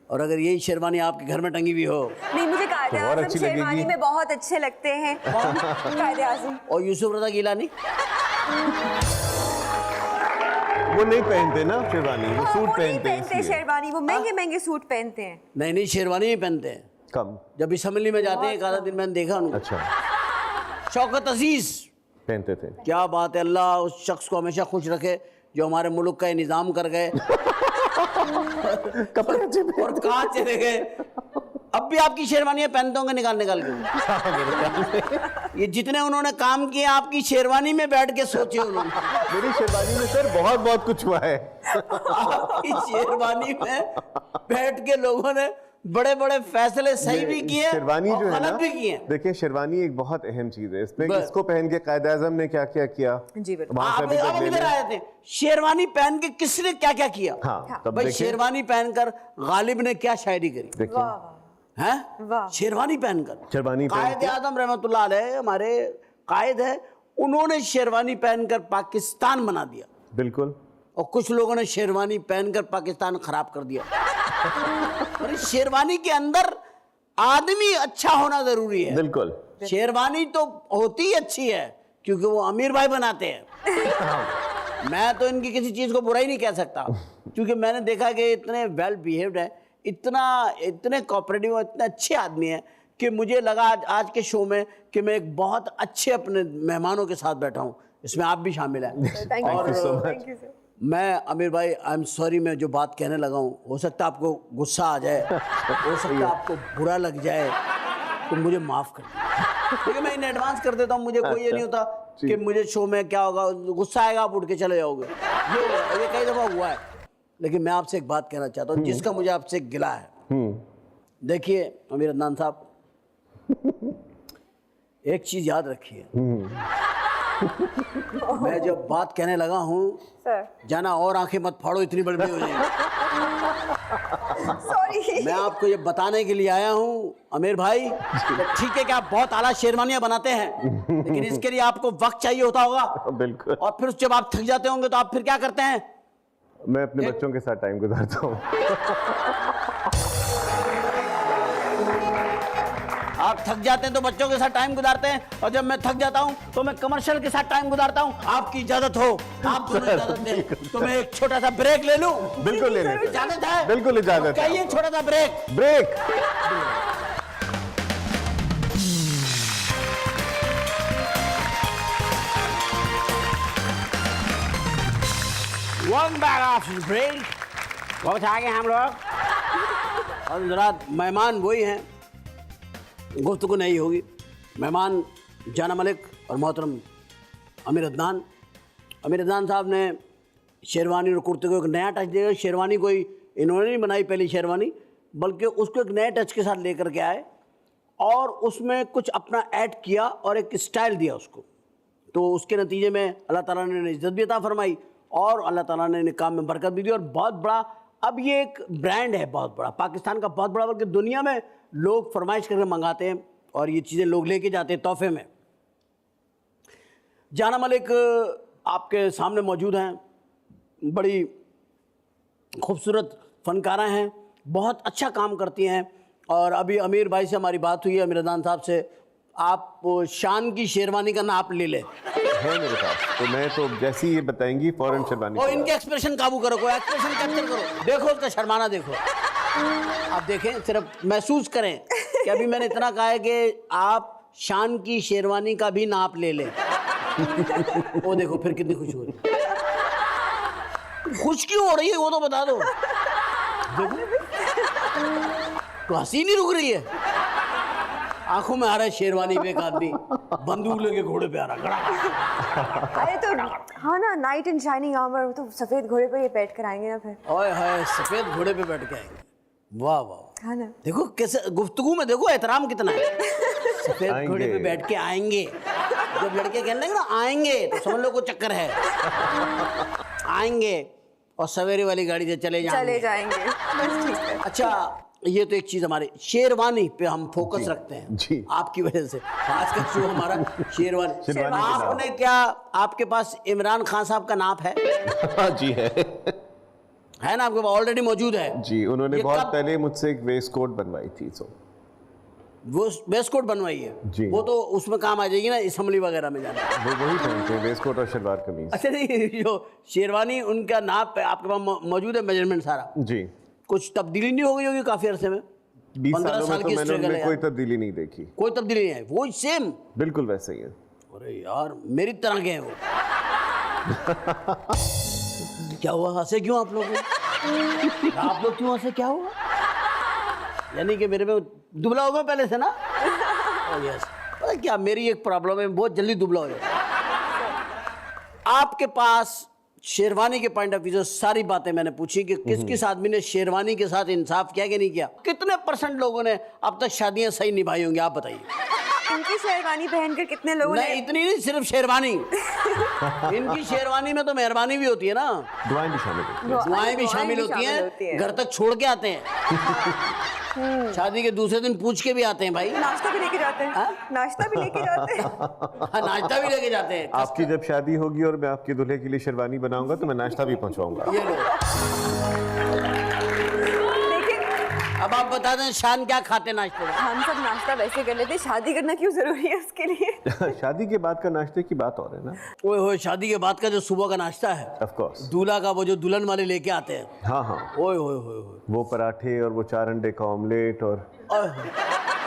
और अगर यही शेरवानी आपके घर में टंगी हुई हो? नहीं मुझे तो और कायदे अच्छी आज़म शेरवानी लगेगी। में बहुत अच्छे लगते हैं। कायदे आज़म और यूसुफ रजा गिलानी? वो नहीं पहनते ना शेरवानी, वो सूट वो नहीं पहनते हैं पहनते इसलिए। शेरवानी, वो महंगे महंगे सूट पहनते हैं। नहीं नहीं, शेरवानी ही पहनते हैं। कम। जब असम्बली में जाते हैं, एक आधा दिन मैंने देखा उनको। अच्छा, शौकत अजीज, पहनते थे। क्या बात है, अल्लाह उस शख्स को हमेशा खुश रखे जो हमारे मुल्क का ये निज़ाम कर गए। कपड़े अच्छे और कहाँ चले गए? अब भी आपकी शेरवानियां पहनते होंगे निकाल निकाल के। ये जितने उन्होंने काम किए आपकी शेरवानी में बैठ के सोचे उन्होंने। मेरी शेरवानी में सर बहुत बहुत कुछ हुआ है। आपकी शेरवानी में बैठ के लोगों ने बड़े बड़े फैसले सही भी किए शेरवानी और जो है गलत ना, भी किए। देखिए शेरवानी एक बहुत अहम चीज है। इसमें बस। इसको पहन के कायद आजम ने क्या क्या किया, जी बिल्कुल। वहां से आप भी अब बदले इधर में। आए थे, शेरवानी पहन के किसने क्या क्या किया? हाँ तब भाई देखिए शेरवानी पहनकर गालिब ने क्या शायरी करी देखिए वाह हैं? वाह। शेरवानी पहनकर शेरवानी पहन कायद आजम रहमतुल्लाह अलैह हमारे कायद है, उन्होंने शेरवानी पहनकर पाकिस्तान बना दिया। बिल्कुल। और कुछ लोगों ने शेरवानी पहनकर पाकिस्तान खराब कर दिया। और इस शेरवानी के अंदर आदमी अच्छा होना जरूरी है। बिल्कुल शेरवानी तो होती ही अच्छी है क्योंकि वो अमीर भाई बनाते हैं। मैं तो इनकी किसी चीज को बुरा ही नहीं कह सकता क्योंकि मैंने देखा कि इतने वेल बिहेव्ड है, इतने कोऑपरेटिव, इतने अच्छे आदमी हैं कि मुझे लगा आज के शो में कि मैं एक बहुत अच्छे अपने मेहमानों के साथ बैठा हूँ। इसमें आप भी शामिल हैं। Thank you you so much. Thank you sir. मैं अमीर भाई आई एम सॉरी, मैं जो बात कहने लगा हूँ हो सकता है आपको गुस्सा आ जाए, हो सकता है आपको बुरा लग जाए, तो मुझे माफ़ कर दीजिए। क्योंकि मैं इन एडवांस कर देता हूँ, मुझे कोई ये नहीं होता कि मुझे शो में क्या होगा, गुस्सा आएगा आप उठ के चले जाओगे। ये कई दफ़ा हुआ है। लेकिन मैं आपसे एक बात कहना चाहता हूँ जिसका मुझे आपसे गिला है। देखिए अमीर अदनान साहब, एक चीज़ याद रखिए, मैं जब बात कहने लगा हूँ सर जाना और आंखें मत फाड़ो, इतनी बड़ी हो जाएगी। सॉरी। मैं आपको ये बताने के लिए आया हूँ अमीर भाई, ठीक है कि आप बहुत आला शेरवानियां बनाते हैं, लेकिन इसके लिए आपको वक्त चाहिए होता होगा। बिल्कुल। और फिर जब आप थक जाते होंगे तो आप फिर क्या करते हैं? मैं अपने बच्चों के साथ टाइम गुजारता हूँ। आप थक जाते हैं तो बच्चों के साथ टाइम गुजारते हैं, और जब मैं थक जाता हूं तो मैं कमर्शियल के साथ टाइम गुजारता हूं। आपकी इजाजत हो, आप दोनों इजाजत दें तो मैं एक छोटा सा ब्रेक ले लूं। बिल्कुल ले लें सर। इजाजत है? बिल्कुल इजाजत है। कहिए छोटा सा break. Break. Welcome back after the break। बहुत आगे हम लोग, और जरा मेहमान वही हैं, गुफ्तगू नहीं होगी। मेहमान जाना मलिक और मोहतरम अमीर अदनान। अमीर अदनान साहब ने शेरवानी और कुर्ते को एक नया टच दिया। शेरवानी कोई इन्होंने नहीं बनाई पहली शेरवानी, बल्कि उसको एक नए टच के साथ लेकर के आए और उसमें कुछ अपना ऐड किया और एक स्टाइल दिया उसको। तो उसके नतीजे में अल्लाह ताला ने इज़्ज़त भी अता फरमाई और अल्लाह ताला ने काम में बरकत भी दी, और बहुत बड़ा अब ये एक ब्रांड है, बहुत बड़ा, पाकिस्तान का बहुत बड़ा, बल्कि दुनिया में लोग फरमाइश करके मंगाते हैं और ये चीज़ें लोग लेके जाते हैं तोहफे में। जाना मलिक आपके सामने मौजूद हैं, बड़ी खूबसूरत फनकारा हैं, बहुत अच्छा काम करती हैं। और अभी अमीर भाई से हमारी बात हुई है, अमीर अदनान साहब से, आप शान की शेरवानी का नाप ले लें। है मेरे पास, तो मैं तो जैसी ये बताएंगी फौरन शेरवानी। और इनके एक्सप्रेशन काबू करो, कोई एक्सप्रेशन कैप्चर करो, देखो उसका शर्माना देखो। आप देखें, सिर्फ महसूस करें कि अभी मैंने इतना कहा है कि आप शान की शेरवानी का भी नाप ले लें। वो देखो फिर कितनी खुश हो रही है। खुश क्यों हो रही है वो तो बता दो। देखो तो हंसी नहीं रुक रही है, आंखों में आ रहा है शेरवानी पे एक आदमी बंदूक लेके घोड़े पे आ रहा है। अरे तो हाँ ना, नाइट इन शाइनिंग आर्मर, तो सफेद घोड़े पे ये बैठ कर आएंगे ना फिर। ओए हाय, सफेद घोड़े पे बैठ के आएंगे, वाह वाह। हाँ ना। देखो कैसे गुफ्तगू में देखो एहतराम कितना है। सफेद आएंगे। घोड़े पे बैठ के आएंगे, जब लड़के कहने लगे ना आएंगे तो समझ लो कोई चक्कर है। आएंगे और सवेरे वाली गाड़ी से चले जाएंगे बस ठीक है। अच्छा, ये तो एक चीज हमारे शेरवानी पे हम फोकस रखते हैं जी। आपकी वजह से। आज का शो हमारा शेरवानी। शेरवानी के नाम। आपने क्या, आपके पास इमरान खान साहब का नाप है? जी है ना, आपके पास ऑलरेडी मौजूद है जी। उन्होंने ये बहुत कब- पहले मुझसे एक वेस्ट कोट बनवाई थी, सो वो वेस्ट कोट बनवाई है जी। वो तो उसमें काम आ जाएगी ना, असम्बली वगैरह में जाना। वो वही पहनते हैं, वेस्ट कोट और शलवार कमीज। अच्छा नहीं, जो शेरवानी उनका नाप है आपके पास मौजूद है, मेजरमेंट सारा, जी। कुछ तब्दीली नहीं हो गई होगी काफी अरसे में? 20 15 सालों साल में तो की मैंने struggle उनमें है कोई यार। तब्दीली नहीं देखी। कोई तब्दीली नहीं है, वो सेम। बिल्कुल वैसे ही है। अरे यार मेरी तरह के हैं वो। क्या हुआ, हंसे क्यों आप लोग? आप लोग क्यों हंसे, क्या हुआ? यानी कि मेरे में दुबला हो गया पहले से ना? Oh yes. पता क्या मेरी एक प्रॉब्लम है, बहुत जल्दी दुबला हो जाता। आपके पास शेरवानी के पॉइंट ऑफ व्यू से सारी बातें मैंने पूछी कि किस किस आदमी ने शेरवानी के साथ इंसाफ किया कि नहीं किया। कितने % लोगों ने अब तक शादियां सही निभाई होंगी, आप बताइए। इनकी शेरवानी पहनकर कितने लोगों नहीं ने इतनी नहीं, सिर्फ शेरवानी। इनकी शेरवानी में तो मेहरबानी भी होती है ना, दुआएं भी शामिल होती हैं। दुआएं भी शामिल होती हैं, घर तक छोड़ के आते हैं। शादी के दूसरे दिन पूछ के भी आते हैं भाई। नाश्ता भी लेके जाते हैं। नाश्ता भी लेके जाते हैं। हाँ, नाश्ता भी लेके जाते हैं। आपकी जब शादी होगी और मैं आपके दूल्हे के लिए शेरवानी बनाऊंगा तो मैं नाश्ता भी पहुंचाऊंगा। ये लो। अब आप बता दें शान क्या खाते नाश्ते में? हम सब नाश्ता वैसे कर लेते, शादी करना क्यों जरूरी है उसके लिए? शादी के बाद का नाश्ते की बात और है ना। ओए होए, शादी के बाद का जो सुबह का नाश्ता है, ऑफ कोर्स, दूल्हा का वो जो दुल्हन वाले लेके आते हैं। हाँ हाँ, ओए होए होए होए, वो पराठे और वो 4 अंडे का ऑमलेट और ओए होए,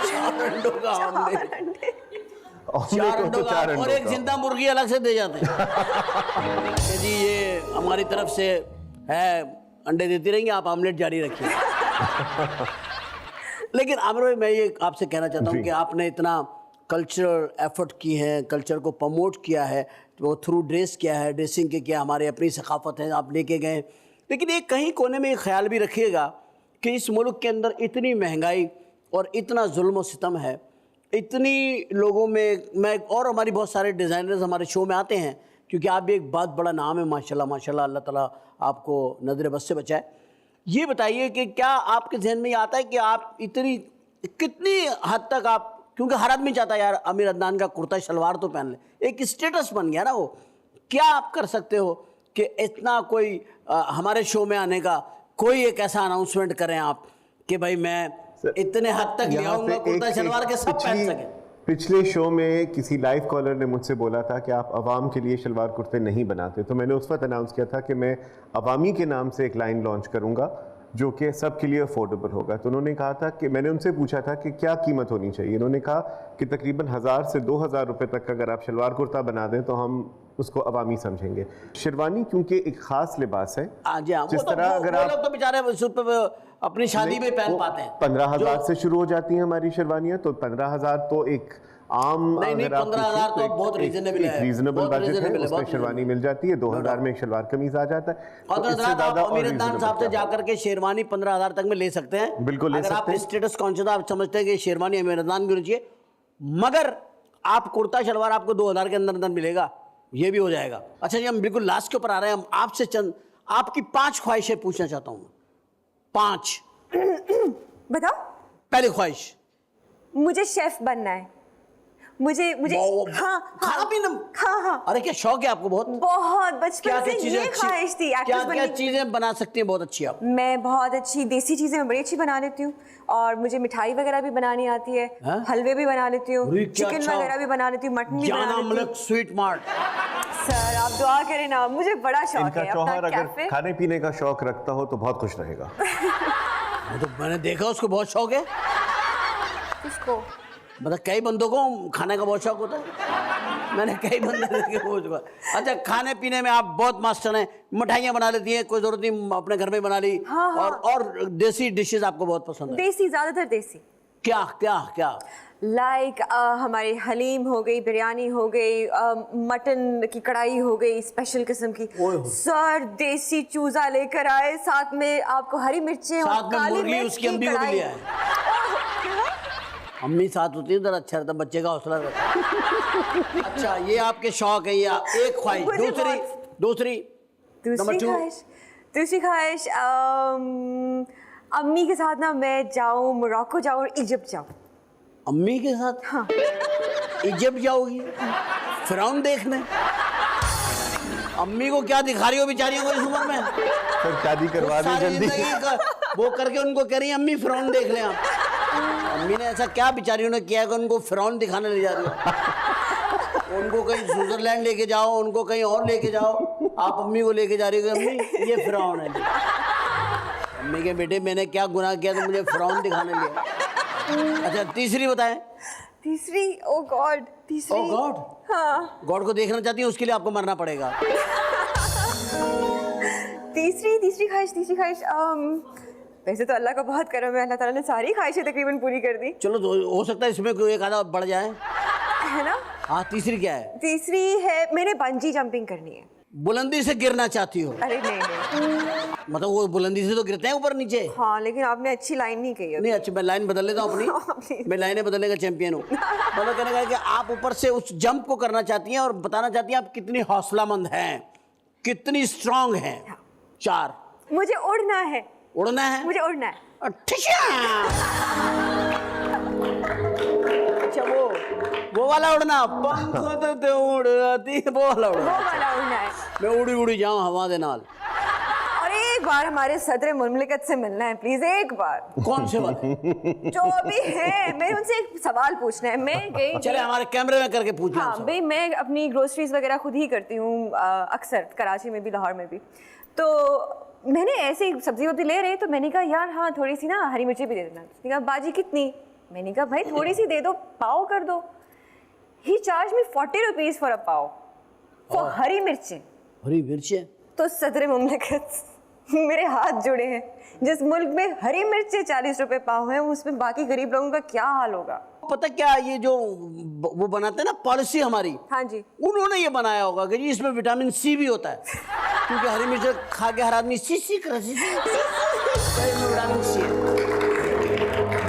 4 अंडों का ऑमलेट, 4 अंडों का और एक जिंदा मुर्गी अलग से दे जाते हैं कि जी ये हमारी तरफ से है, अंडे देती रहेंगे, आप ऑमलेट जारी रखिए। लेकिन आमिर भाई, मैं ये आपसे कहना चाहता हूँ कि आपने इतना कल्चरल एफर्ट की है, कल्चर को प्रमोट किया है, वो थ्रू ड्रेस किया है, ड्रेसिंग के किया, हमारी अपनी सकाफत है, आप लेके गए। लेकिन एक कहीं कोने में ये ख्याल भी रखिएगा कि इस मुल्क के अंदर इतनी महंगाई और इतना जुल्म व सितम है, इतनी लोगों में मैं और हमारी बहुत सारे डिज़ाइनर्स हमारे शो में आते हैं, क्योंकि आप भी एक बहुत बड़ा नाम है माशाल्लाह माशाल्लाह, अल्लाह ताला आपको नजर बस से बचाए। ये बताइए कि क्या आपके जहन में ये आता है कि आप इतनी कितनी हद तक आप, क्योंकि हर आदमी चाहता है यार आमिर अदनान का कुर्ता शलवार तो पहन ले, एक स्टेटस बन गया ना वो, क्या आप कर सकते हो कि इतना कोई हमारे शो में आने का कोई एक ऐसा अनाउंसमेंट करें आप कि भाई मैं इतने हद तक ले आऊंगा कुर्ता शलवार के सब पहन सके? पिछले शो में किसी लाइव कॉलर ने मुझसे बोला था कि आप अवाम के लिए शलवार कुर्ते नहीं बनाते, तो मैंने उस वक्त अनाउंस किया था कि मैं अवामी के नाम से एक लाइन लॉन्च करूंगा जो कि सब के लिए अफोर्डेबल होगा। तो उन्होंने कहा था कि मैंने उनसे पूछा था कि क्या कीमत होनी चाहिए, उन्होंने कहा कि तकरीबन 1000 से 2000 रुपए तक अगर आप शलवार कुर्ता बना दें तो हम उसको अवामी समझेंगे। शेरवानी क्योंकि एक खास लिबास है, जिस तरह अगर आप तो बेचारे अपनी शादी में पहन पाते हैं। 15,000 से शुरू हो जाती हैं हमारी शेरवानियाँ, तो 15,000 तो एक आम, नहीं 15,000 तो बहुत रीजनेबल है, रीजनेबल बजट है, उसमें शेरवानी मिल जाती है। 2000 में एक शलवार कमीज आ जाता है। और तो आप आमिर अदनान साहब से जाकर के शेरवानी 15,000 तक में ले सकते हैं। बिल्कुल ले सकते हैं। अगर आप स्टेटस कॉन्शियस आप समझते हैं कि शेरवानी आमिर अदनान की होनी चाहिए, मगर आप कुर्ता शलवार आपको 2000 के अंदर अंदर मिलेगा, ये भी हो जाएगा। अच्छा जी, हम बिल्कुल लास्ट के ऊपर आ रहे हैं। हम आपसे चंद आपकी 5 ख्वाहिशें पूछना चाहता हूँ। 5 बताओ। पहली ख्वाहिश, मुझे शेफ बनना है। मुझे हाँ खाना पीना। हाँ। अरे क्या शौक है आपको? बहुत बचपन से ये ख्वाहिश थी। क्या चीजें बना सकती हैं बहुत अच्छी आप? मैं बहुत अच्छी देसी चीजें मैं बड़ी अच्छी बना लेती हूँ, और मुझे मिठाई वगैरह भी बनानी आती है, हलवे भी बना लेती हूँ, चिकन वगैरह भी बना लेती हूँ, मटन भी बना लेती हूँ। Sweet mart. सर आप दुआ करें ना, मुझे बड़ा शौक है। शौहर अगर खाने पीने का शौक रखता हो तो बहुत खुश रहेगा। तो मैंने देखा उसको बहुत शौक है। किसको? मतलब कई बंदों को खाने का बहुत शौक होता है, मैंने कई बंदे देखे वो। अच्छा, खाने पीने में आप बहुत मास्टर हैं, मिठाइयाँ बना लेती हैं, कोई जरूरत नहीं अपने घर में बना ली। हाँ। और देसी डिशेस आपको बहुत पसंद है? देसी, ज्यादातर देसी। क्या क्या क्या? लाइक हमारी हलीम हो गई, बिरयानी हो गई, मटन की कढ़ाई हो गई स्पेशल किस्म की। सर देसी चूजा लेकर आए, साथ में आपको हरी मिर्चें और काली मिर्च की कढ़ाई। अम्मी साथ होती है, जरा अच्छा रहता, बच्चे का हौसला रहता। अच्छा, ये आपके शौक है, या एक ख्वाहिश। दूसरी ख्वाहिश अम्मी के साथ ना मैं जाऊँ मोरक्को जाऊँ और इजिप्ट जाऊँ। अम्मी के साथ? हाँ। इजिप्ट जाओगी फिरौन देखने? अम्मी को क्या दिखा रही हो बेचारियों को इस उम्र में? सर शादी करवा दी जल्दी। वो करके उनको कह रही है अम्मी फिरौन देख लें आप। अम्मी ने ऐसा क्या बेचारियों ने किया कि उनको फिरौन दिखाने ले जा रही हो? उनको कहीं स्विट्जरलैंड लेके जाओ, उनको कहीं और लेके जाओ, आप अम्मी को लेके जा रही हो अम्मी ये फिरौन है। अम्मी के बेटे मैंने क्या गुनाह किया तो मुझे फिरौन दिखाने लिया? अच्छा, तीसरी बताएं। तीसरी, ओ गॉड, तीसरी। ओ गॉड? हाँ। गॉड को देखना चाहती है, उसके लिए आपको मरना पड़ेगा। तीसरी तीसरी ख्वाहिश वैसे तो अल्लाह का बहुत करम है, अल्लाह ताला ने सारी ख्वाहिशें तकरीबन पूरी कर दी चलो तो हो सकता है इसमें कोई एक आधा बढ़ जाए। है ना। हाँ, तीसरी क्या है? तीसरी है मैंने बंजी जंपिंग करनी है। बुलंदी से गिरना चाहती हो? अरे नहीं मतलब वो बुलंदी से तो गिरते हैं ऊपर नीचे। हाँ, लेकिन आपने अच्छी लाइन नहीं कही नहीं, अच्छा मैं लाइन बदल लेता हूँ अपनी। मैं लाइनें बदलने का चैंपियन हूँ। मतलब कहने का है कि आप ऊपर से उस जंप को करना चाहती हैं और बताना चाहती हैं आप कितनी हौसलामंद हैं, कितनी स्ट्रांग हैं। 4 मुझे उड़ना है। उड़ना है? मुझे उड़ना है। अच्छा वो वाला उड़ना, पंख ते उड़ती, वो वाला उड़ना। वो वाला उड़ना है। मैं उड़ी उड़ी जाऊं हवा दे नाल। और एक बार हमारे सदर मुमलिकत से मिलना है प्लीज, एक बार। कौन से वाले? जो अभी है, मैं उनसे एक सवाल पूछना है। मैं गई चले हमारे कैमरे में करके पूछ हाँ भाई, मैं अपनी ग्रोसरीज वगैरह खुद ही करती हूँ अक्सर, कराची में भी लाहौर में भी। तो मैंने ऐसे ही सब्जी वब्जी ले रही, तो मैंने कहा यार हाँ थोड़ी सी ना हरी मिर्ची भी दे देना। उसने कहा बाजी कितनी? मैंने कहा भाई थोड़ी सी दे दो, पाव कर दो। He charge me 40 rupees for a pav for hari mirchi. हरी मिर्ची? तो सदर मुमलिकत मेरे हाथ जुड़े हैं। जिस मुल्क में हरी मिर्ची 40 रुपए पाव है, उसमें बाकी गरीब लोगों का क्या हाल होगा। पता क्या, ये जो वो बनाते हैं ना पॉलिसी हमारी, हाँ जी, उन्होंने ये बनाया होगा कि जी इसमें विटामिन सी भी होता है, क्योंकि हरी मिर्च खा के हर आदमी सी कर विटामिन सी है।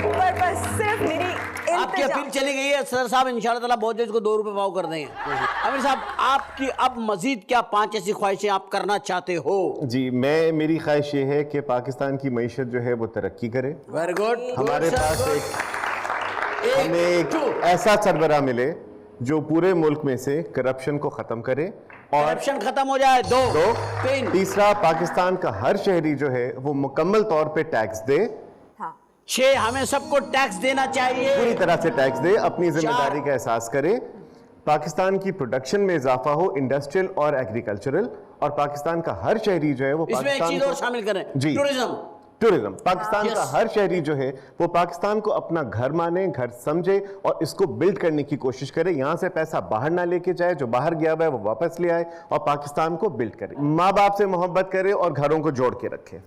पर बस सिर्फ मेरी आपकी अपील चली गई है सर साहब, इंशाल्लाह ताला बहुत जल्द इसको 2 रुपए पाव कर देंगे। आमिर साहब, आपकी अब मजीद क्या 5 ऐसी ख्वाहिशें आप करना चाहते हो? जी, मेरी ख्वाहिश ये है कि पाकिस्तान की मईशत जो है वो तरक्की करे। Very good. हमारे पास हमें एक ऐसा सरबराह मिले जो पूरे मुल्क में से करप्शन को ख़त्म करे और करप्शन खत्म हो जाए। 2 3 तीसरा, पाकिस्तान का हर शहरी जो है वो मुकम्मल तौर पे टैक्स दे। हाँ 6 हमें सबको टैक्स देना चाहिए, पूरी तरह से टैक्स दे, अपनी जिम्मेदारी का एहसास करे। पाकिस्तान की प्रोडक्शन में इजाफा हो, इंडस्ट्रियल और एग्रीकल्चरल, और पाकिस्तान का हर शहरी जो है वो इसमें एक चीज और शामिल करें, जी, टूरिज्म। पाकिस्तान का हर शहरी जो है वो पाकिस्तान को अपना घर माने, घर समझे और इसको बिल्ड करने की कोशिश करे। यहाँ से पैसा बाहर ना लेके जाए, जो बाहर गया हुआ है वो वापस ले आए और पाकिस्तान को बिल्ड करे। माँ बाप से मोहब्बत करे और घरों को जोड़ के रखे।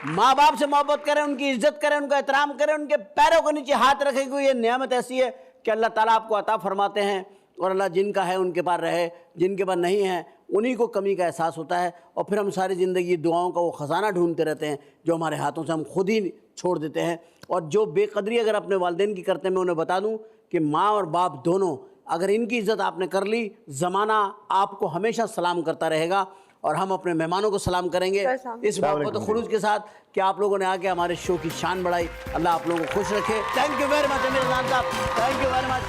माँ बाप से मोहब्बत करें, उनकी इज्जत करें, उनका एहतराम करें, उनके पैरों के नीचे हाथ रखें, क्योंकि ये नेमत ऐसी है कि अल्लाह ताला आपको अता फरमाते हैं और अल्लाह जिनका है उनके पास रहे, जिनके पास नहीं है उन्हीं को कमी का एहसास होता है। और फिर हम सारी ज़िंदगी दुआओं का वो ख़जाना ढूंढते रहते हैं जो हमारे हाथों से हम खुद ही छोड़ देते हैं। और जो बेकदरी अगर अपने वालिदैन की करते हैं, मैं उन्हें बता दूं कि माँ और बाप दोनों, अगर इनकी इज़्ज़त आपने कर ली, ज़माना आपको हमेशा सलाम करता रहेगा। और हम अपने मेहमानों को सलाम करेंगे इस मोहब्बत और खुलूस के साथ कि आप लोगों ने आके हमारे शो की शान बढ़ाई। अल्लाह आप लोगों को खुश रखे। थैंक यू वेरी मच अमीर खान साहब, थैंक यू वेरी मच।